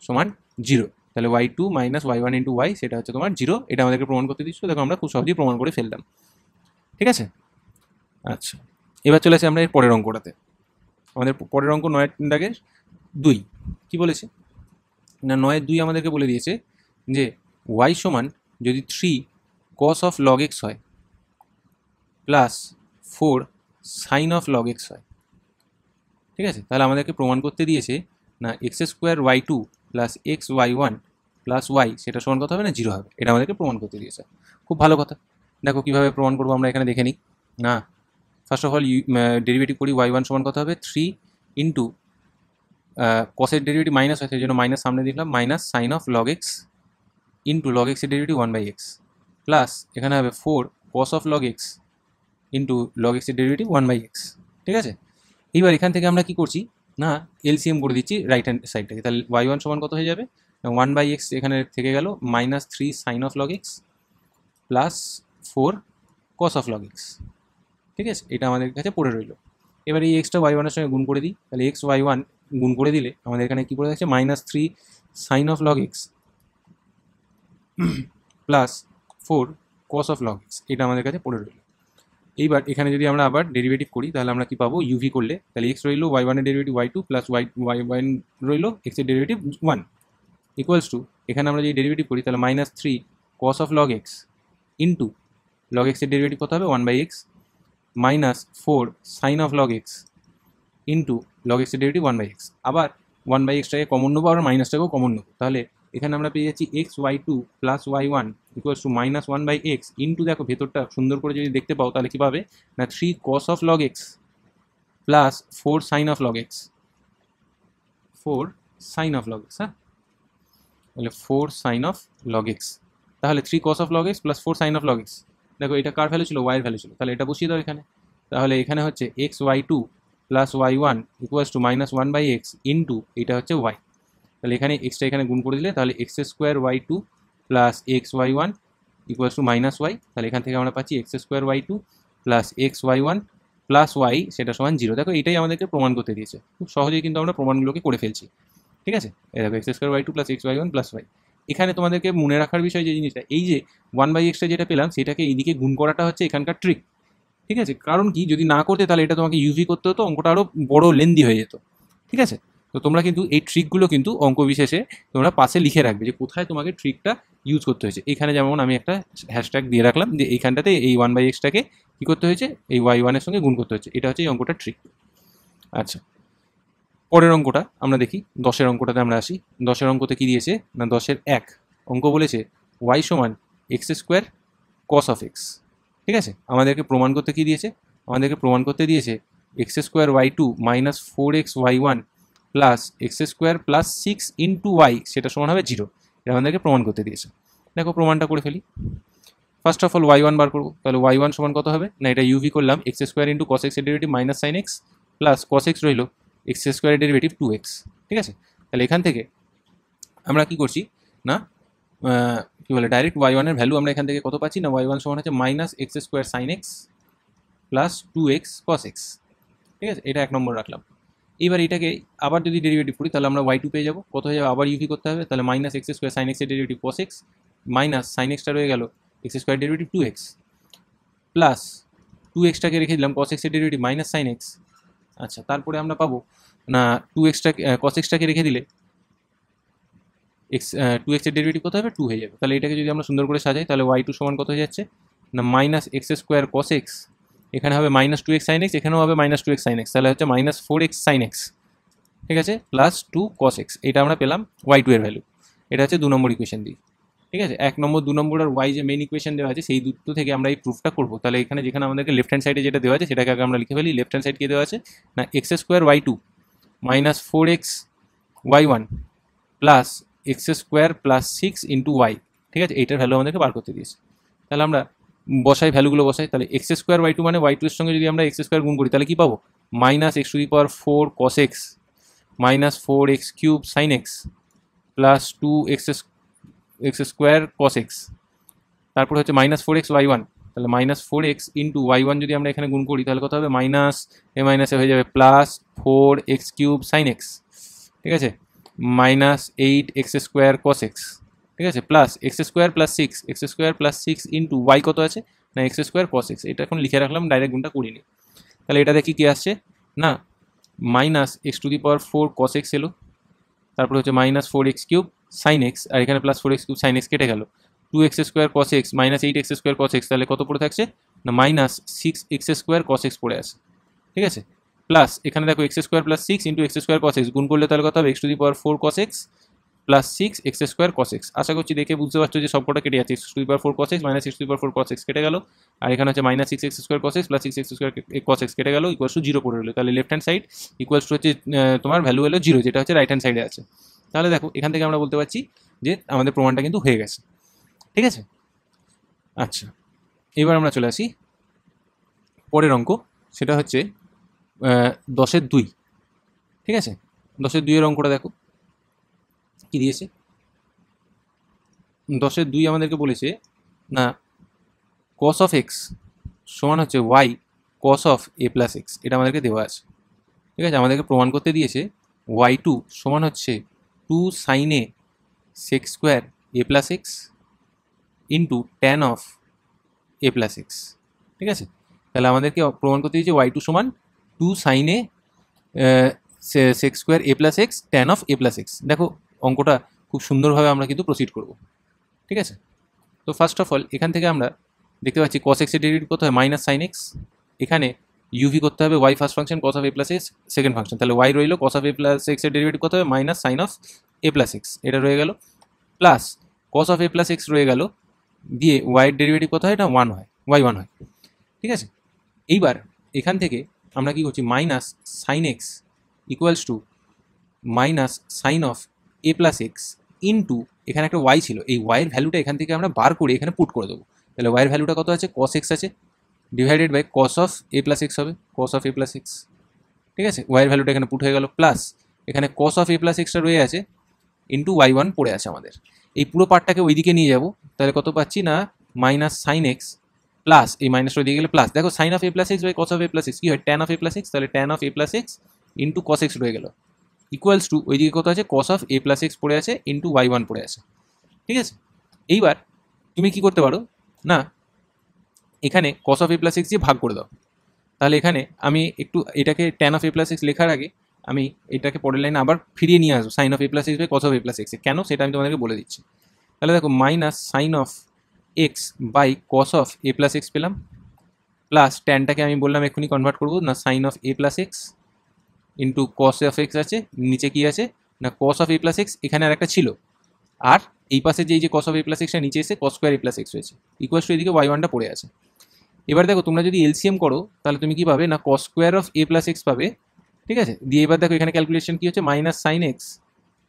সমান 0। তাহলে y2 minus y1 into Y সেটা হচ্ছে তোমার 0। এটা আমাদেরকে প্রমাণ করতে দিচ্ছ, দেখো আমরা খুব সহজেই প্রমাণ করে ফেললাম। ঠিক আছে, আচ্ছা এবার চলে আসি আমরা এর পরের অঙ্কটাতে। আমাদের পরের অঙ্ক 9-2 কি বলেছে না, 9-2 আমাদেরকে বলে দিয়েছে যে y সমান যদি 3 cos অফ log x হয় plus 4 sin of log x হয়। ঠিক আছে, তাহলে আমাদেরকে প্রমাণ করতে দিয়েছে না x square y2 plus x y1 plus y সেটা সমান কত হবে না, 0 হবে। এটা আমাদেরকে প্রমাণ করতে দিয়েছে, খুব ভালো কথা। দেখো কীভাবে প্রমাণ করবো আমরা এখানে দেখে নিই না। ফার্স্ট অফ অল ডেরিভেটিভ করি, y1 সমান কত হবে 3 ইন্টু কসের ডেরিভেটিভ মাইনাস হয় সেই জন্য মাইনাস সামনে দিলাম, minus sine of log x into log এক্সের ডেরিভেটিভ 1/x প্লাস এখানে হবে 4 cos of log x into log এক্সের ডেরিভেটিভ 1/x। ঠিক আছে, এইবার এখান থেকে আমরা কি করছি না, এলসিএম করে দিচ্ছি রাইট হ্যান্ড সাইডটাকে, তাহলে y1 সমান কত হয়ে যাবে 1/x এখানে থেকে গেল, minus 3 sine of log x plus 4 cos of log x. ঠিক আছে, এটা আমাদের কাছে পড়ে রইল। এবার এই এক্সটা y1 এর সঙ্গে গুণ করে দিই, তাহলে এক্স y1 গুণ করে দিলে আমাদের এখানে কী পড়ে যাচ্ছে, minus 3 sine of log x plus 4 cos of log x, এটা আমাদের কাছে পড়ে রইল। এইবার এখানে যদি আমরা আবার ডেরিভেটিভ করি তাহলে আমরা কি পাবো, ইউভি করলে তাহলে এক্স রইল y1 এর ডেরিভেটিভ y2 প্লাস y1 রইল এক্সের ডেরিভেটিভ 1 ইকুয়ালস টু, এখানে আমরা যদি ডেরিভেটিভ করি তাহলে minus 3 cos of log x into log এক্সের ডেরিভেটিভ কত হবে 1/x minus 4 sine of log x into log এক্সের ডেরিভেটিভ 1/x। আবার 1/xটাকে কমন নেবো, আবার মাইনাসটাকেও কমন নেবো, তাহলে এখানে আমরা পেয়ে যাচ্ছি x y2 plus y1 equals to minus 1/x into, দেখো ভেতরটা সুন্দর করে যদি দেখতে পাও তাহলে কী পাবে না 3 cos of log x plus 4 sine of log x, 4 sine of log x. হ্যাঁ, তাহলে 4 সাইন অফ লগ এক্স, তাহলে 3 cos of log x plus 4 sine of log x. দেখো এটা কার ভ্যালু ছিল, ওয়াইয়ের ভ্যালু ছিল, তাহলে এটা বসিয়ে দাও এখানে। তাহলে এখানে হচ্ছে x y2 plus y1 equals to minus 1/x into এটা হচ্ছে ওয়াই। তাহলে এখানে এক্সটা এখানে গুণ করে দিলে তাহলে x square y2 plus x y1 equals to minus y. তাহলে এখান থেকে আমরা পাচ্ছি x square y2 plus x y1 plus y সেটা সমান 0। দেখো এটাই আমাদেরকে প্রমাণ করতে দিয়েছে, খুব সহজেই কিন্তু আমরা প্রমাণগুলোকে করে ফেলছি। ঠিক আছে, এই দেখো x square y2 plus x y1 plus y. এখানে তোমাদেরকে মনে রাখার বিষয় যে জিনিসটা, এই যে 1/xটা যেটা পেলাম সেটাকে এইদিকে গুণ করাটা হচ্ছে এখানকার ট্রিক। ঠিক আছে, কারণ কি যদি না করতে তাহলে এটা তোমাকে ইউভি করতে হতো, অঙ্কটা আরও বড় লেন্দি হয়ে যেত। ঠিক আছে, তো তোমরা কিন্তু এই ট্রিকগুলো কিন্তু অঙ্ক বিশেষে তোমরা পাশে লিখে রাখবে যে কোথায় তোমাকে ট্রিকটা ইউজ করতে হয়েছে। এখানে যেমন আমি একটা হ্যাশট্যাগ দিয়ে রাখলাম যে এইখানটাতে এই 1/xটাকে কী করতে হয়েছে, এই y1 এর সঙ্গে গুণ করতে হচ্ছে, এটা হচ্ছে এই অঙ্কটার ট্রিক। আচ্ছা, পরের অঙ্কটা আমরা দেখি, 10-এর অঙ্কটাতে আমরা আসি। 10-এর অঙ্কতে কী দিয়েছে না, 10-এর 1 অঙ্ক বলেছে y সমান x square cos of x. ঠিক আছে, আমাদেরকে প্রমাণ করতে কী দিয়েছে, আমাদেরকে প্রমাণ করতে দিয়েছে x square y2 minus 4x y1 plus x square plus 6 into Y সেটা সমান হবে 0। এটা আমাদেরকে প্রমাণ করতে দিয়েছে। দেখো প্রমাণটা করে ফেলি। ফার্স্ট অফ অল y1 বার করবো, তাহলে y1 সমান কত হবে না, এটা ইউভি করলাম এক্স স্কোয়ার ইন্টু কস এক্সের derivative minus sine x plus cos x রইল এক্স স্কোয়ারের ডেরিভেটিভ 2x, ঠিক আছে। তাহলে এখান থেকে আমরা কি করছি না কী বলে ডাইরেক্ট y1 এর ভ্যালু আমরা এখান থেকে কত পাচ্ছি না y1 সমান হচ্ছে minus x square sine x plus 2x cos x, ঠিক আছে। এটা 1 নম্বর রাখলাম। এবার এটাকে আবার যদি ডেরিভেটিভ করি তাহলে আমরা y2 পেয়ে যাবো, কত হয়ে যাবে আবার ইউভি করতে হবে, তাহলে মাইনাস এক্স স্কোয়ার সাইন এক্সের derivative cos x minus sine এক্সটা রয়ে গেল x square derivative 2x plus 2xটাকে রেখে দিলাম কস এক্সের ডেরিভেটিভ মাইনাস সাইন এক্স। আচ্ছা, তারপরে আমরা পাবো না 2xটাকে কস এক্সটাকে রেখে দিলে এক্স 2x এর ডেরিভেটিভ কত হবে 2 হয়ে যাবে। তাহলে এটাকে যদি আমরা সুন্দর করে সাজাই তাহলে y2 সমান কত হয়ে যাচ্ছে না minus x square cos x, এখানে হবে মাইনাস 2x সাইন এক্স, এখানেও হবে মাইনাস 2x সাইন এক্স, তাহলে হচ্ছে মাইনাস 4x সাইন এক্স, ঠিক আছে, প্লাস 2 কস এক্স। এটা আমরা পেলাম y2 এর ভ্যালু। এটা হচ্ছে 2 নম্বর ইকুয়েশন দিই, ঠিক আছে। 1 নম্বর 2 নম্বর আর y যে মেইন ইকুয়েশন দেওয়া আছে সেই দুটো থেকে আমরা এই প্রুফটা করবো। তাহলে এখানে যেখানে আমাদেরকে লেফট হ্যান্ড সাইডে যেটা দেওয়া আছে সেটাকে আগে আমরা লিখে ফেলি। লেফট হ্যান্ড সাইড কি দেওয়া আছে না x square y2 minus 4x y1 plus x square plus 6 into y, ঠিক আছে। এইটার ভ্যালু আমাদেরকে বার করতে দিয়েছে। তাহলে আমরা বসাই, ভ্যালুগুলো বসাই। তাহলে এক্স স্কোয়ার y2 মানে y2 এর সঙ্গে যদি আমরা এক্স স্কোয়ার গুণ করি তাহলে কি পাবো minus x to the power 4 cos x minus 4x cube sine x plus 2x square cos x, তারপর হচ্ছে মাইনাস 4x y1, তাহলে মাইনাস 4x ইন্টু y1 যদি আমরা এখানে গুণ করি তাহলে কত হবে মাইনাস এ মাইনাসে হয়ে যাবে plus 4x cube sine x, ঠিক আছে, minus 8x square cos x, ঠিক আছে, plus x square plus 6 x square plus 6 into y কত আছে না এক্স স্কোয়ার কস এক্স। এটা এখন লিখে রাখলাম, ডাইরেক্ট গুণটা করিনি। তাহলে এটা দেখি কি আসছে না minus x to the power 4 cos x এলো, তারপরে হচ্ছে minus 4x cube sine x, আর এখানে plus 4x cube sine x কেটে গেল, 2x square cos x minus 8x square cos x, তাহলে কত পড়ে থাকছে না minus 6x square cos x পড়ে আছে, ঠিক আছে, প্লাস এখানে দেখো x square plus 6 into x square cos x গুণ করলে তাহলে কত হবে x to the power 4 cos x plus 6x square cos x. আশা করছি দেখে বুঝতে পারছো যে সবকটা কেটে যাচ্ছে, x to the power 4 cos x minus x to the power 4 cos x কেটে গেল, আর এখানে হচ্ছে minus 6x square cos x plus 6x square cos x কেটে গেল, ইকুয়ালস টু 0 পড়ে রইল। তাহলে left hand side equals to হচ্ছে তোমার ভ্যালু হলো 0, যেটা হচ্ছে রাইট হ্যান্ড সাইডে আছে। তাহলে দেখো এখান থেকে আমরা বলতে পারছি যে আমাদের প্রমাণটা কিন্তু হয়ে গেছে, ঠিক আছে। আচ্ছা, এবার আমরা চলে আসি পরের অঙ্ক, সেটা হচ্ছে 10-এর 2, ঠিক আছে। 10-এর 2 এর অঙ্কটা দেখো কি দিয়েছে। 10-এর 2 আমাদেরকে বলেছে না কস অফ এক্স সমান হচ্ছে y cos of a plus x, এটা আমাদেরকে দেওয়া আছে, ঠিক আছে। আমাদেরকে প্রমাণ করতে দিয়েছে y2 সমান হচ্ছে 2 sine a sec square a plus x into tan of a plus x, ঠিক আছে। তাহলে আমাদেরকে প্রমাণ করতে দিয়েছে y2 সমান 2 sine a sec square a plus x tan of a plus x. দেখো অঙ্কটা খুব সুন্দরভাবে আমরা কিন্তু প্রসিড করব, ঠিক আছে। তো ফার্স্ট অফ অল এখান থেকে আমরা দেখতে পাচ্ছি কস এক্সের ডেরিভেটিভ কত হয় মাইনাস সাইন এক্স, এখানে ইউভি করতে হবে y first function cos of a plus x second function, তাহলে ওয়াই রইল কস অফ এ প্লাস এক্সের ডেরিভেটিভ কত হবে minus sine of a plus x, এটা রয়ে গেল, plus cos of a plus x রয়ে গেল, দিয়ে ওয়াইয়ের ডেরিভেটিভ কত হয় না 1 হয়, y1 হয়, ঠিক আছে। এইবার এখান থেকে আমরা কি করছি minus sine x equals to minus sine of a plus x into এখানে একটা ওয়াই ছিল, এই ওয়াইয়ের ভ্যালুটা এখান থেকে আমরা বার করে এখানে পুট করে দেবো। তাহলে ওয়াইয়ের ভ্যালুটা কত আছে কস এক্স আছে divided by cos of a plus x হবে cos of a plus x, ঠিক আছে। ওয়াইয়ের ভ্যালুটা এখানে পুট হয়ে গেল, প্লাস এখানে কস অফ এ প্লাস এক্সটা রয়ে আছে ইন্টু y1 পড়ে আছে আমাদের। এই পুরো পার্টটাকে ওইদিকে নিয়ে যাব, তাহলে কত পাচ্ছি না মাইনাস সাইন এক্স প্লাস এই মাইনাসটা ওইদিকে গেলে প্লাস, দেখো sine of a plus x by cos of a plus x কী হয় tan of a plus x, তাহলে tan of a plus x into cos x রয়ে গেল ইকুয়ালস টু ওইদিকে কত আছে cos of a plus x পড়ে আছে ইন্টু y1 পড়ে আছে, ঠিক আছে। এইবার তুমি কি করতে পারো না এখানে কস অফ এ প্লাস এক্স দিয়ে ভাগ করে দাও। তাহলে এখানে আমি একটু এটাকে tan of a plus x লেখার আগে আমি এটাকে পরের লাইনে আবার ফিরিয়ে নিয়ে আসবো sine of a plus x by cos of a plus x, কেন সেটা আমি তোমাদেরকে বলে দিচ্ছি। তাহলে দেখো minus sine of x by cos of a plus x পেলাম, প্লাস ট্যানটাকে আমি বললাম এক্ষুনি কনভার্ট করবো না sine of a plus x into cos of x আছে, নিচে কি আছে না cos of a plus x, এখানে আর একটা ছিল, আর এই পাশে যে কস অফ এ প্লাস এক্সটা নিচে এসে cos square a plus x হয়েছে ইকুয়ালস টু এদিকে y1টা পড়ে আছে। এবার দেখো তোমরা যদি এলসিএম করো তাহলে তুমি কি পাবে না cos square of a plus x পাবে, ঠিক আছে। দিয়ে এবার দেখো এখানে ক্যালকুলেশন কি হচ্ছে মাইনাস সাইন এক্স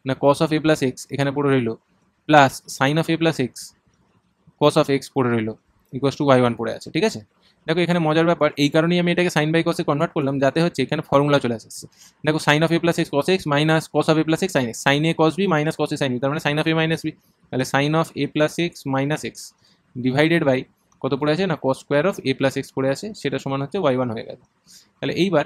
না cos of a plus x এখানে পড়ে রইলো plus sine of a plus x cos of x পড়ে রইলো ইকুয়ালস টু y1 পড়ে আছে, ঠিক আছে। দেখো এখানে মজার ব্যাপার, এই কারণেই আমি এটাকে সাইন বাই কসে কনভার্ট করলাম, যাতে হচ্ছে এখানে ফর্মুলা চলে আসছে। দেখো sine of a plus x cos x minus cos of a plus x sine x, sine a cos b minus cos a sine b, তার মানে sine of a minus b. তাহলে sine of a plus x minus x divided by কত পড়ে আছে না cos square of a plus x পড়ে আছে, সেটা সমান হচ্ছে ওয়াই ওয়ান হয়ে গেল। তাহলে এইবার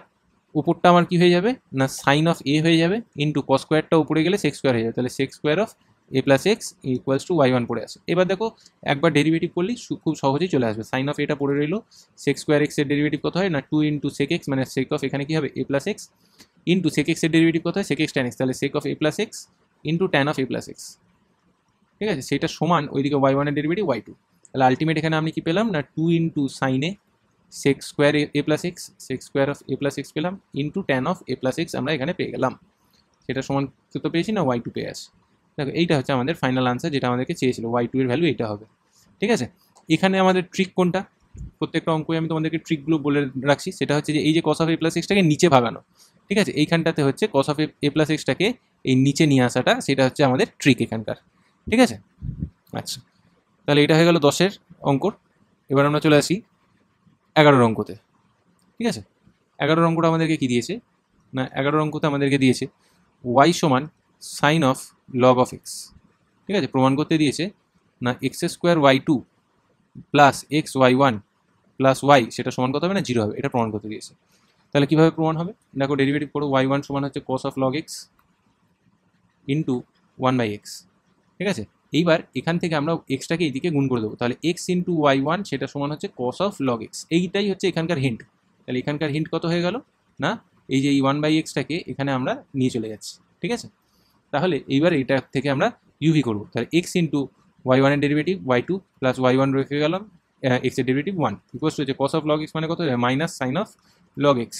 উপরটা আমার কি হয়ে যাবে না সাইন অফ এ হয়ে যাবে ইন্টু কস স্কোয়ারটা উপরে গেলে সেক্স স্কোয়ার হয়ে যাবে, তাহলে sec square of a plus x equals to y one পড়ে আসে। এবার দেখো একবার ডেরিভেটিভ করলেই খুব সহজেই চলে আসবে। সাইন অফ এটা পড়ে রইলো, সেক্স স্কোয়ার এক্স এর ডেরিভেটিভ কত হয় না টু ইন্টু সেক এক্স, মানে সেক অফ এখানে কি হবে a plus x into sec x এর ডেরিভেটিভ কত হয় সেক এক্স ট্যান এক্স, তাহলে sec of a plus x into tan of a plus x. ঠিক আছে, সেটা সমান ওইদিকে ওয়াই ওয়ানের ডেরিভেটিভ ওয়াই টু। তাহলে আলটিমেট এখানে আমি কি পেলাম না two into sine a sec square a plus x, sec square of a plus x পেলাম into tan of a plus x আমরা এখানে পেয়ে গেলাম। সেটা সমান কত পেয়েছি না ওয়াই টু পেয়ে আসে। দেখো এইটা হচ্ছে আমাদের ফাইনাল আনসার, যেটা আমাদেরকে চেয়েছিল, ওয়াই টু এর ভ্যালু এইটা হবে। ঠিক আছে, এখানে আমাদের ট্রিক কোনটা, প্রত্যেকটা অঙ্কই আমি তোমাদেরকে ট্রিকগুলো বলে রাখছি। সেটা হচ্ছে যে এই যে কস অফ এ প্লাস এক্সটাকে নিচে ভাগানো, ঠিক আছে, এইখানটাতে হচ্ছে কস অফ এ প্লাস এক্সটাকে এই নিচে নিয়ে আসাটা, সেটা হচ্ছে আমাদের ট্রিক এখানকার। ঠিক আছে, আচ্ছা তাহলে এটা হয়ে গেল 10-এর অঙ্কর। এবার আমরা চলে আসি 11-এর অঙ্কতে। ঠিক আছে, 11-এর অঙ্কটা আমাদেরকে কি দিয়েছে না 11-এর অঙ্কতে আমাদেরকে দিয়েছে ওয়াই সমান sine of log of x. ঠিক আছে, প্রমাণ করতে দিয়েছে না x square Y two plus x Y one plus y সেটা সমান কত হবে না 0 হবে, এটা প্রমাণ করতে দিয়েছে। তাহলে কীভাবে প্রমাণ হবে, দেখো ডেরিভেটিভ করো ওয়াই ওয়ান সমান হচ্ছে cos of log x into one by x. ঠিক আছে, এইবার এখান থেকে আমরা এক্সটাকে এইদিকে গুণ করে দেবো, তাহলে এক্স ইন্টু ওয়াই ওয়ান সেটা সমান হচ্ছে কস অফ লগ এক্স। এইটাই হচ্ছে এখানকার হিন্ট। তাহলে এখানকার হিন্ট কত হয়ে গেল না এই যে এই ওয়ান বাই এক্সটাকে এখানে আমরা নিয়ে চলে যাচ্ছি। ঠিক আছে, তাহলে এইবার এইটা থেকে আমরা ইউভি করবো, তাহলে এক্স ইন্টু ওয়াই ওয়ানের derivative y two plus y one রেখে গেলাম এক্স এর ডেরিভেটিভ ওয়ান ইকুয়ালস টু হচ্ছে কস অফ লগ এক্স মানে কত minus sine of log x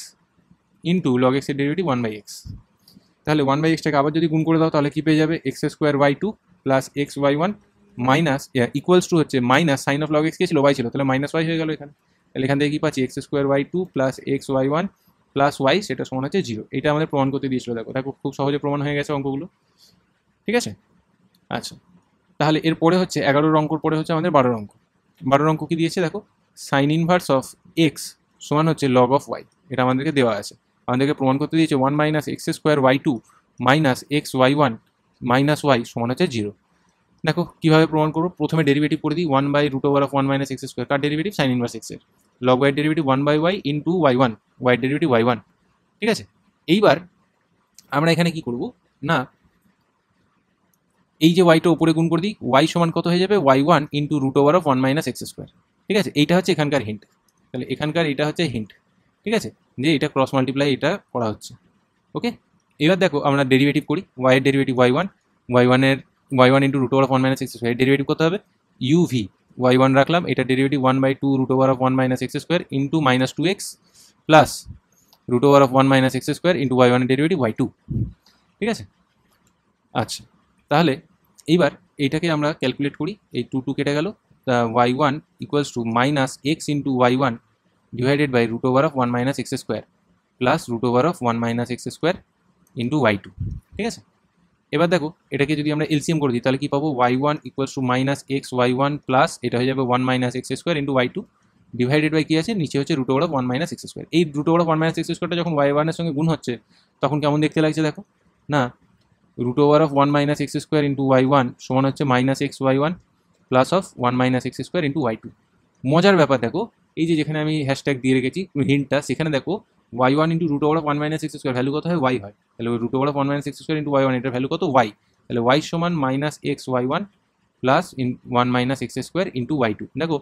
into log x এর ডেরিভেটিভ ওয়ান বাই এক্স। তাহলে ওয়ান বাই এক্সটাকে আবার যদি গুণ করে দাও তাহলে কি পেয়ে যাবে x square Y two plus x Y one minus equals to হচ্ছে minus sine of log x কে ছিল ওয়াই ছিল, তাহলে মাইনাস ওয়াই হয়ে গেল এখানে। তাহলে এখান থেকে কি পাচ্ছি x square Y two plus x Y one plus y সেটা সমান হচ্ছে 0। এটা আমাদের প্রমাণ করতে দিয়েছিল, দেখো দেখো খুব সহজে প্রমাণ হয়ে গেছে অঙ্কগুলো। ঠিক আছে, আচ্ছা তাহলে এরপরে হচ্ছে 11-এর অঙ্কর পরে হচ্ছে আমাদের 12-এর অঙ্ক। 12-এর অঙ্ক কি দিয়েছে দেখো, সাইন ইনভার্স অফ এক্স সমান হচ্ছে লগ অফ ওয়াই, এটা আমাদেরকে দেওয়া আছে। আমাদেরকে প্রমাণ করতে দিয়েছে one minus x square Y two minus x Y one minus y সমান হচ্ছে 0। দেখো কীভাবে প্রমাণ করবো, প্রথমে ডেরিভেটিভ করে দিই one by root over of one minus x square, কার ডেরিভেটিভ সাইন ইনভার্স এক্সের, log y derivative one by y into Y one, y derivative y one. ঠিক আছে, এইবার আমরা এখানে কি করব না এই যে ওয়াইটা উপরে গুণ করে দিই, ওয়াই সমান কত হয়ে যাবে y one into root over of one minus x square. ঠিক আছে, এইটা হচ্ছে এখানকার হিন্ট। তাহলে এখানকার এটা হচ্ছে হিন্ট। ঠিক আছে, যে এটা ক্রস মাল্টিপ্লাই এটা করা হচ্ছে। ওকে, এবার দেখো আমরা ডেরিভেটিভ করি, ওয়াই এর derivative y one, y one into root over of one minus x square, derivative কত হবে ইউভি ওয়াই ওয়ান রাখলাম, এটা derivative one by two root over of one minus x square into minus two x plus root over of one minus x square into y ওয়ানের derivative y two. ঠিক আছে, আচ্ছা তাহলে এইবার এইটাকে আমরা ক্যালকুলেট করি, এই টু টু কেটে গেল, y one equals to minus x into Y one divided by root over of one minus x square plus root over of one minus x square into y two. ঠিক আছে, এবার দেখো এটাকে যদি আমরা LCM করে দিই তাহলে কি পাবো y one equals to minus x Y one plus এটা হয়ে যাবে one minus x square into y two divided by কী আছে নিচে হচ্ছে root over of one minus x square. এই root over of one minus x স্কোয়ারটা যখন ওয়াই ওয়ানের সঙ্গে গুণ হচ্ছে তখন কেমন দেখতে লাগছে দেখো না, root over of one minus x square into Y one সমান হচ্ছে minus x Y one plus of one minus x square into y two. মজার ব্যাপার দেখো এই যে যেখানে আমি হ্যাশট্যাগ দিয়ে রেখেছি হিন্টটা, সেখানে দেখো y one into root over of one minus x square value কত হয় ওয়াই হয়, তাহলে root over of one minus x square into Y one এটার ভ্যালু কত ওয়াই, তাহলে ওয়াই সমান minus x Y one plus one minus x square into y two. দেখো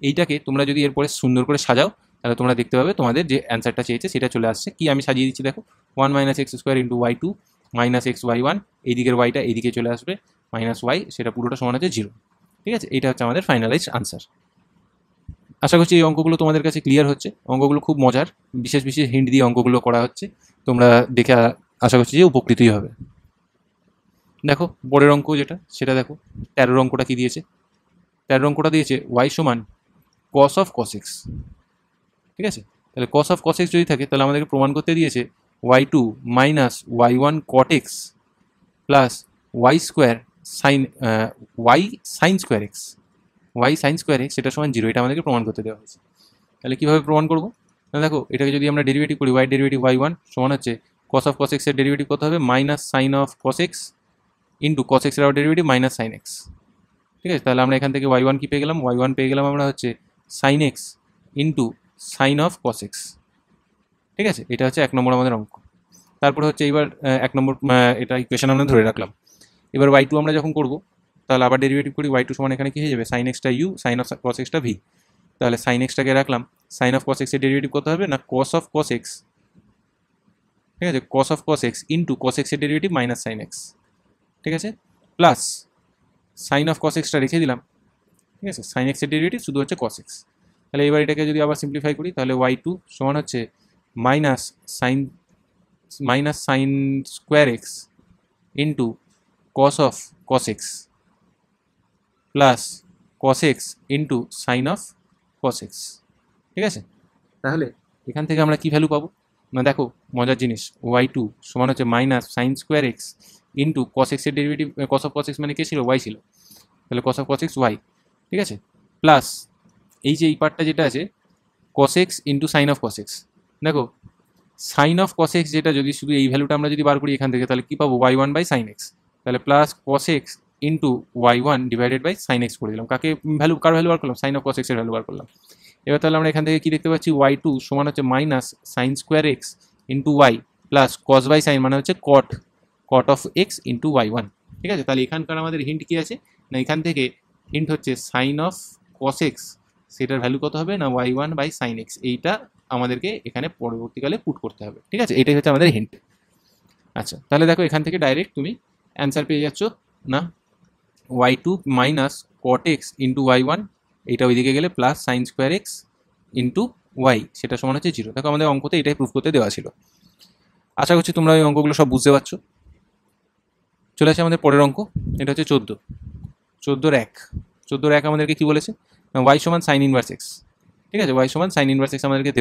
এইটাকে তোমরা যদি এরপরে সুন্দর করে সাজাও তাহলে তোমরা দেখতে পাবে তোমাদের যে অ্যান্সারটা চেয়েছে সেটা চলে আসছে। কি আমি সাজিয়ে দিচ্ছি দেখো, one minus x square into y two minus x Y one, এই দিকের ওয়াইটা এইদিকে চলে আসবে মাইনাস ওয়াই, সেটা পুরোটা সমান হচ্ছে 0। ঠিক আছে, এটা হচ্ছে আমাদের ফাইনালাইজড আনসার। আশা করছি এই অঙ্কগুলো তোমাদের কাছে ক্লিয়ার হচ্ছে। অঙ্কগুলো খুব মজার, বিশেষ বিশেষ হিন্ট দিয়ে অঙ্কগুলো করা হচ্ছে, তোমরা দেখে আশা করছি যে উপকৃতই হবে। দেখো পরের অঙ্ক যেটা সেটা দেখো, 13 অঙ্কটা কি দিয়েছে, 13 অঙ্কটা দিয়েছে ওয়াই সমান কস অফ কস এক্স। ঠিক আছে, তাহলে কস অফ কস এক্স যদি থাকে তাহলে আমাদেরকে প্রমাণ করতে দিয়েছে y two minus y one cot x plus y square sine y sine square x, y sine square x সেটা সমান 0, এটা আমাদেরকে প্রমাণ করতে দেওয়া হয়েছে। তাহলে কীভাবে প্রমাণ করবো? না দেখো, এটাকে যদি আমরা ডেরিভেটিভ করি, ওয়াই ডেরিভেটিভ y1 সমান হচ্ছে কস অফ কস এক্সের ডেরিভেটিভ কত হবে, minus sine of cos x into cos এক্সের আবার ডেরিভেটিভ মাইনাস সাইন এক্স। ঠিক আছে, তাহলে আমরা এখান থেকে y1 কি পেয়ে গেলাম, y1 পেয়ে গেলাম আমরা হচ্ছে sine x into sine of cos x. ঠিক আছে, এটা হচ্ছে 1 নম্বর আমাদের অঙ্ক। তারপরে হচ্ছে এইবার 1 নম্বর এটা ইকুয়েশন আমরা ধরে রাখলাম। এবার y2 আমরা যখন করবো তাহলে আবার ডেরিভেটিভ করি, y2 সমান এখানে কি হয়ে যাবে, সাইন এক্সটা ইউ, সাইন অফ কস এক্সটা ভি। তাহলে সাইন এক্সটাকে রাখলাম, সাইন অফ কস এক্সের ডেরিভেটিভ কত হবে না কস অফ কস এক্স। ঠিক আছে, cos of cos x into cos এক্সের ডেরিভেটিভ মাইনাস সাইন এক্স। ঠিক আছে, প্লাস সাইন অফ কস এক্সটা রেখে দিলাম। ঠিক আছে, সাইন এক্সের ডেরিভেটিভ শুধু হচ্ছে কস এক্স। তাহলে এবার এটাকে যদি আবার সিম্পলিফাই করি তাহলে y2 সমান হচ্ছে minus sine square x into cos of cos x plus cos x into sine of cos x. ঠিক আছে, তাহলে এখান থেকে আমরা কি ভ্যালু পাবো না দেখো, মজার জিনিস, y2 সমান হচ্ছে minus sine square x into cos এক্সের derivative, cos of cos x মানে কে ছিল, y ছিল, তাহলে cos of cos x y। ঠিক আছে, প্লাস এই যে এই পার্টটা যেটা আছে cos x into sine of cos x. দেখো সাইন অফ কস এক্স যেটা, যদি শুধু এই ভ্যালুটা আমরা যদি বার করি এখান থেকে তাহলে কী পাবো, y1 বাই সাইন এক্স। তাহলে plus cos x into y1 divided by sine x করে দিলাম। কার ভ্যালু বার করলাম, সাইন অফ কস এক্সের ভ্যালু বার করলাম। এবার তাহলে আমরা এখান থেকে কী দেখতে পাচ্ছি, y2 সমান হচ্ছে minus sine square x into y plus cos by sine মানে হচ্ছে কট অফ এক্স ইন্টু y1। ঠিক আছে, তাহলে এখানকার আমাদের হিন্ট কী আছে না, এখান থেকে হিন্ট হচ্ছে সাইন অফ কস এক্স, সেটার ভ্যালু কত হবে না y1 বাই সাইন এক্স। এইটা আমাদেরকে এখানে পরবর্তীকালে পুট করতে হবে। ঠিক আছে, এটাই হচ্ছে আমাদের হিন্ট। আচ্ছা, তাহলে দেখো এখান থেকে ডাইরেক্ট তুমি অ্যান্সার পেয়ে যাচ্ছ না, y2 minus cot x into y1, এইটা ওইদিকে গেলে plus sign square x into y, সেটা সমান হচ্ছে 0। দেখো আমাদের অঙ্কতে এটাই প্রুফ করতে দেওয়া ছিল। আশা করছি তোমরা ওই অঙ্কগুলো সব বুঝতে পারছো। চলে আসে আমাদের পরের অঙ্ক, এটা হচ্ছে 14 এক আমাদেরকে কি বলেছে, y সমান সাইন ইনভার্স এক্স। ঠিক আছে, y সমান সাইন ইনভার্স এক্স আমাদেরকে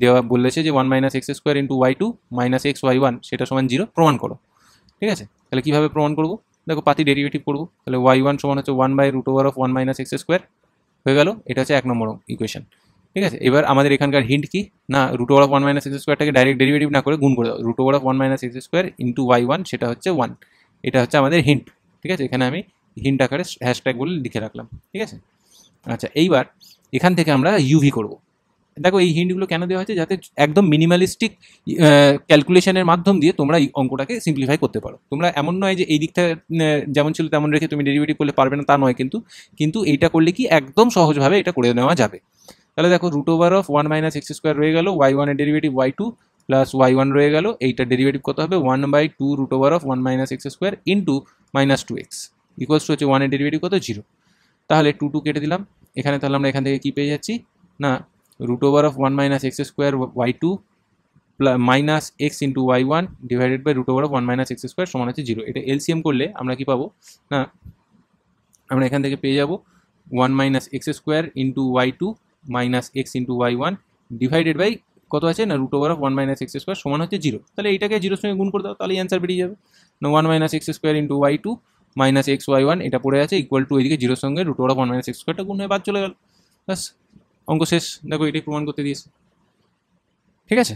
দেওয়া বলেছে যে 1 minus x square into y2 minus x y1 সেটা সমান 0 প্রমাণ করো। ঠিক আছে, তাহলে কীভাবে প্রমাণ করবো, দেখো পাতি ডেরিভেটিভ করবো। তাহলে y1 সমান হচ্ছে 1 by root over of 1 minus x square হয়ে গেল, এটা হচ্ছে 1 নম্বর ইকুয়েশন। ঠিক আছে, এবার আমাদের এখানকার হিন্ট কি না, root over of 1 minus x স্কোয়ারটাকে ডাইরেক্ট ডেরিভেটিভ না করে গুণ করে দাও, root over of 1 minus x square into y1 সেটা হচ্ছে 1। এটা হচ্ছে আমাদের হিন্ট। ঠিক আছে, এখানে আমি হিন্ট আকারে হ্যাশট্যাগ বলে লিখে রাখলাম। ঠিক আছে, আচ্ছা এইবার এখান থেকে আমরা ইউভি করব। দেখো এই হিন্টগুলো কেন দেওয়া হয়েছে, যাতে একদম মিনিমালিস্টিক ক্যালকুলেশনের মাধ্যম দিয়ে তোমরা এই অঙ্কটাকে সিম্পলিফাই করতে পারো। তোমরা এমন নয় যে এই দিকটা যেমন ছিল তেমন রেখে তুমি ডেরিভেটিভ করলে পারবে না, তা নয়, কিন্তু এইটা করলে কি একদম সহজভাবে এটা করে নেওয়া যাবে। তাহলে দেখো root over of 1 minus x square রয়ে গেল, y1 এর ডেরিভেটিভ y2 প্লাস y1 রয়ে গেল, এইটার ডেরিভেটিভ কত হবে 1/2 root over of 1 minus x square into minus 2x equals to হচ্ছে 1 এর ডেরিভেটিভ কত 0। তাহলে 2 কেটে দিলাম এখানে, তাহলে আমরা এখান থেকে কী পেয়ে যাচ্ছি না, root over of 1 minus x square y2 minus x into y1 divided by root over of 1 minus x square সমান হচ্ছে 0। এটা এলসিএম করলে আমরা কি পাবো না, আমরা এখান থেকে পেয়ে যাব 1 minus x square into y2 minus x into y1 divided by কত আছে না root over of 1 minus x square সমান হচ্ছে 0। তাহলে এইটাকে 0 সঙ্গে গুণ করে দাও, তাহলে অ্যান্সার বেরিয়ে যাবে না 1 minus x square into y2 minus x y1 এটা পড়ে আছে ইকুয়াল টু এদিকে 0 সঙ্গে root over of 1 minus x স্কোয়ারটা গুণ হয়ে বাদ চলে গেল, ব্যাস অঙ্ক শেষ। দেখো এটাই প্রমাণ করতে দিয়েছে। ঠিক আছে,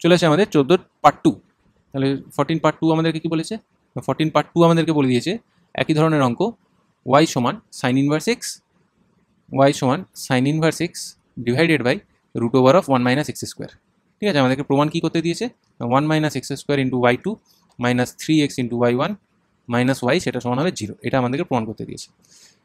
চলে আসে আমাদের 14 পার্ট 2। তাহলে 14 পার্ট 2 আমাদেরকে কি বলেছে, 14 পার্ট 2 আমাদেরকে বলে দিয়েছে একই ধরনের অঙ্ক, y সমান sine inverse x divided by root over of 1 minus x square. ঠিক আছে, আমাদেরকে প্রমাণ কী করতে দিয়েছে, 1 minus x square into y2 minus 3x into y1 minus y সেটা সমান হবে 0। এটা আমাদেরকে প্রমাণ করতে দিয়েছে।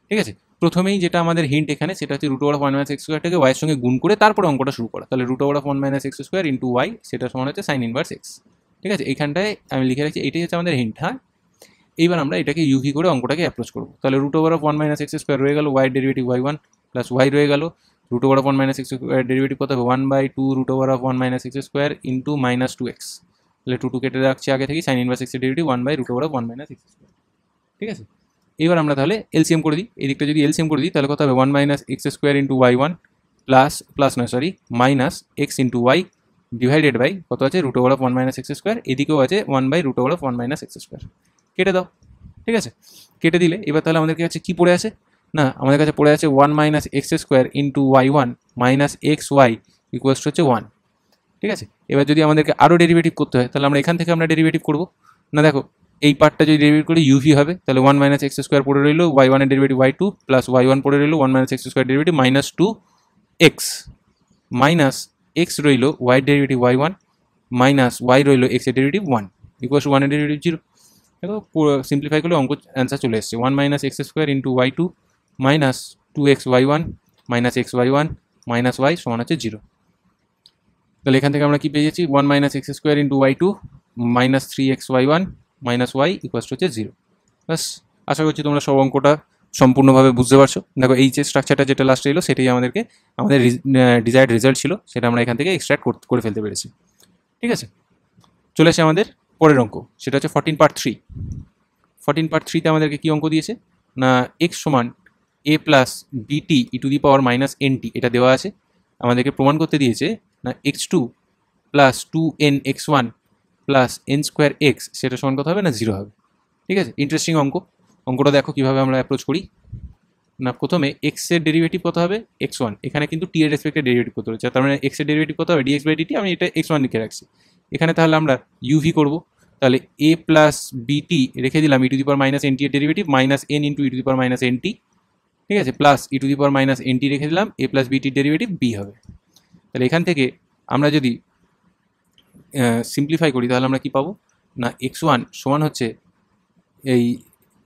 ঠিক আছে, প্রথমেই যেটা আমাদের হিন্ট এখানে সেটা হচ্ছে root over of 1 minus x স্কোয়ারটাকে y এর সঙ্গে গুণ করে তারপরে অঙ্কটা শুরু করা। তাহলে root over of 1 minus x square into y সেটা সমান হচ্ছে সাইন ইনভার্স এক্স। ঠিক আছে, এইখানটায় আমি লিখে রাখছি, এটাই হচ্ছে আমাদের হিন্ট। হ্যাঁ, এইবার আমরা এটাকে ইউভি করে অঙ্কটাকে অ্যাপ্রোচ করবো। তাহলে root over of 1 minus x square রয়ে গেল, y derivative y1 plus y রয়ে গেল, root over of 1 minus x square derivative কত হবে 1/2 root over of 1 minus x square into minus 2x। তাহলে 2 কেটে রাখছি আগে থেকে, সাইন ইনভার্স এক্সের derivative 1/√1 of 1 minus x square. ঠিক আছে, এবার আমরা তাহলে এলসিএম করে দিই। এই দিকটা যদি এলসিএম করে দিই তাহলে কত হবে 1 minus x square into y1 minus x into y divided by কত আছে root over of 1 minus x square, এদিকেও আছে 1/√1 অফ 1 মাইনাস এক্স স্কোয়ার। কেটে দাও। ঠিক আছে, কেটে দিলে এবার তাহলে আমাদেরকে আছে কী পড়ে আছে না, আমাদের কাছে পড়ে আছে 1 minus x square into Y one minus x y equals হচ্ছে 1। ঠিক আছে, এবার যদি আমাদেরকে আরও ডেরিভেটিভ করতে হয় তাহলে আমরা এখান থেকে আমরা ডেরিভেটিভ করবো না। দেখো এই পার্টটা যদি ডেরিভেটিভ করি ইউভি হবে, তাহলে 1 মাইনাস এক্স স্কোয়ার পড়ে রইলো, ওয়াই ওয়ানের derivative y two plus y one পড়ে রইলো 1 minus x square derivative minus 2x minus x রইলো y derivative y one minus y রইলো এক্স এর ডেরিভেটিভ 1 ইকুয়ালস 1 এর ডেরিভেটিভ 0। দেখো সিম্পলিফাই করলে অঙ্ক অ্যান্সার চলে এসছে 1 minus x square into y two minus 2x y one minus x Y one minus y সমান হচ্ছে 0। তাহলে এখান থেকে আমরা কি পেয়ে যাচ্ছি 1 minus x square into y two minus 3x y one minus y equals হচ্ছে 0। বাস, আশা করছি তোমরা সব অঙ্কটা সম্পূর্ণভাবে বুঝতে পারছো। দেখো এই যে স্ট্রাকচারটা যেটা লাস্টে এলো সেটাই আমাদের ডিজায়ার্ড রেজাল্ট ছিল, সেটা আমরা এখান থেকে এক্সট্রাক্ট করে ফেলতে পেরেছি। ঠিক আছে, চলে আসে আমাদের পরের অঙ্ক, সেটা হচ্ছে 14 পার্ট 3। 14 পার্ট 3তে আমাদেরকে কী অঙ্ক দিয়েছে না, এক্স সমান এ প্লাস বিটি ই to the power minus n t এটা দেওয়া আছে। আমাদেরকে প্রমাণ করতে দিয়েছে না x two plus 2n x1 plus n square x সেটা সমান কত হবে না 0 হবে। ঠিক আছে, ইন্টারেস্টিং অঙ্কটা দেখো কীভাবে আমরা অ্যাপ্রোচ করি না। প্রথমে এক্স এর ডেরিভেটিভ কত হবে x1, এখানে কিন্তু টি এর রেসপেক্টে ডেরিভেটিভ কত হচ্ছে, তার মানে এক্স এর ডেরিভেটিভ কত হবে dx বাই dt, আমি এটা x1 লিখে রাখছি। এখানে তাহলে আমরা ইউভি করবো, তাহলে এ প্লাস বিটি রেখে দিলাম e to the power minus n t এর derivative minus n into e to the power minus n t. ঠিক আছে, plus e to the power minus n t রেখে দিলাম, এ প্লাস বিটির ডেরিভেটিভ বি হবে। তাহলে এখান থেকে আমরা যদি সিম্পলিফাই করি তাহলে আমরা কি পাবো না x1 সমান হচ্ছে এই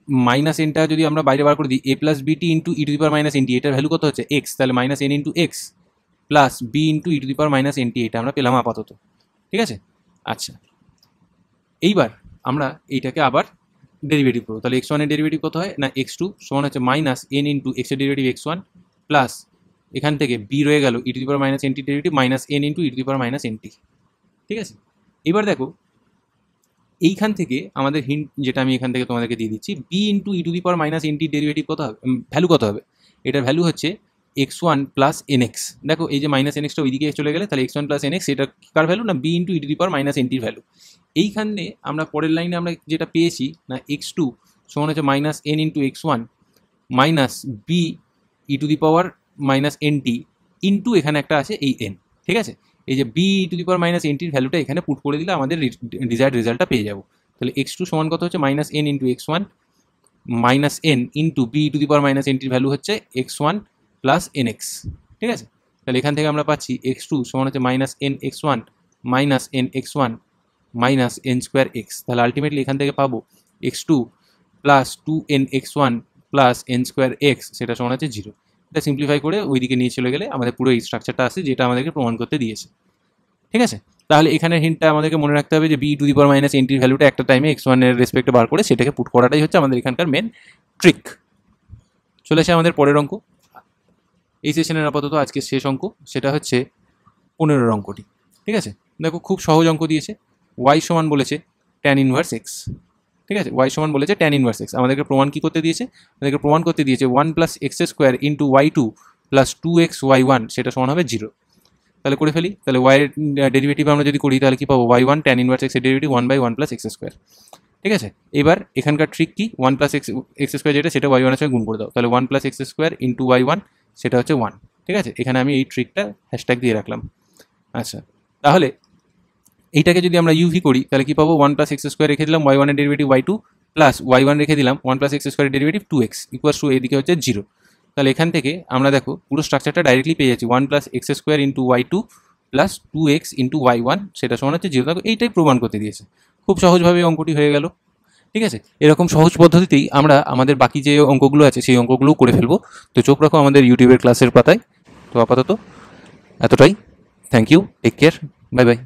মাইনাস এনটা যদি আমরা বাইরে বার করে দিই a plus b t into e to the power minus n t, এটার ভ্যালু কত হচ্ছে এক্স, তাহলে minus n into x plus b into e to the power minus n t, এটা আমরা পেলাম আপাতত। ঠিক আছে, আচ্ছা এইবার আমরা এইটাকে আবার ডেরিভেটিভ করবো, তাহলে x1 এর ডেরিভেটিভ কত হয় না x2 সমান হচ্ছে মাইনাস এন ইন্টু এক্স এর ডেরিভেটিভ x1 প্লাস এখান থেকে বি রয়ে গেল e to the power minus n t derivative minus n into e to the power minus n t. ঠিক আছে, এবার দেখো এইখান থেকে আমাদের হিন্ট যেটা আমি এখান থেকে তোমাদেরকে দিয়ে দিচ্ছি, b into e to the power minus n t derivative কত হবে, ভ্যালু কত হবে, এটার ভ্যালু হচ্ছে x1 প্লাস এনএক্স। দেখো এই যে মাইনাস এনএক্সটা ওইদিকে চলে গেলে তাহলে x1 প্লাস এনএক্স এটা কার ভ্যালু না b into e to the power minus এনটির ভ্যালু। এইখানে আমরা পরের লাইনে আমরা যেটা পেয়েছি না x2 সমান হচ্ছে minus n into x1 minus b e to the power minus n t into এখানে একটা আছে এই এন। ঠিক আছে, এই যে b e to the power minus এনটির ভ্যালুটা এখানে পুট করে দিলে আমাদের ডিজায়ার্ড রেজাল্টটা পেয়ে যাবো। তাহলে x2 সমান কত হচ্ছে minus n into x1 minus n into b e to the power minus এনটির ভ্যালু হচ্ছে x1 প্লাস এনএক্স। ঠিক আছে, তাহলে এখান থেকে আমরা পাচ্ছি x2 সমান হচ্ছে minus N x1 minus N x1 minus N square x. তাহলে আলটিমেটলি এখান থেকে পাবো x2 plus 2n x1 plus n square x সেটা সমান হচ্ছে 0। এটা সিম্পলিফাই করে ওইদিকে নিয়ে চলে গেলে আমাদের পুরো এই স্ট্রাকচারটা আসে যেটা আমাদেরকে প্রমাণ করতে দিয়েছে। ঠিক আছে, তাহলে এখানে হিন্টটা আমাদেরকে মনে রাখতে হবে যে b to the power minus এনটির ভ্যালুটা একটা টাইমে x1 এর রেসপেক্টে বার করে সেটাকে পুট করাটাই হচ্ছে আমাদের এখানকার মেন ট্রিক। চলে আসে আমাদের পরের অঙ্ক, এই সেশনের আপাতত আজকে শেষ অঙ্ক, সেটা হচ্ছে 15 অঙ্কটি। ঠিক আছে, দেখো খুব সহজ অঙ্ক দিয়েছে, ওয়াই সমান বলেছে ট্যান ইনভার্স এক্স। ঠিক আছে, ওয়াই সমান বলেছে ট্যান ইনভার্স এক্স। আমাদেরকে প্রমাণ কী করতে দিয়েছে, আমাদেরকে প্রমাণ করতে দিয়েছে 1 plus x square into y two plus 2x y1 সেটা সমান হবে 0। তাহলে করে ফেলি, তাহলে ওয়াইয়ের ডেরিভেটিভ আমরা যদি করি তাহলে কী পাবো y1 ট্যান ইনভার্স এক্সের ডেরিভেটিভ 1/1 প্লাস এক্স স্কোয়ার। ঠিক আছে, এবার এখানকার ট্রিক কি 1 প্লাস এক্স স্কোয়ার যেটা সেটা y1 এর সঙ্গে গুণ করে দাও, তাহলে 1 plus x square into y1 সেটা হচ্ছে 1। ঠিক আছে, এখানে আমি এই ট্রিকটা হ্যাশট্যাগ দিয়ে রাখলাম। আচ্ছা, তাহলে এইটাকে যদি আমরা ইউভি করি তাহলে কি পাবো 1 প্লাস এক্স স্কোয়ার রেখে দিলাম y1 এর ডেরিভেটিভ y2 প্লাস y1 রেখে দিলাম 1 প্লাস এক্স স্কোয়ারের ডেরিভেটিভ 2x ইকুয়ালস টু এদিকে হচ্ছে 0। তাহলে এখান থেকে আমরা দেখো পুরো স্ট্রাকচারটা ডাইরেক্টলি পেয়ে যাচ্ছি 1 plus x square into y2 plus 2x into y1 সেটা সমান হচ্ছে 0। দেখো এইটাই প্রমাণ করতে দিয়েছে, খুব সহজভাবে অঙ্কটি হয়ে গেল। ঠিক আছে, এরকম সহজ পদ্ধতিতেই আমরা আমাদের বাকি যে অঙ্কগুলো আছে সেই অঙ্কগুলোও করে ফেলবো। তো চোখ রাখো আমাদের ইউটিউবের ক্লাসের পাতায়। তো আপাতত এতটাই, thank you, take care, bye by.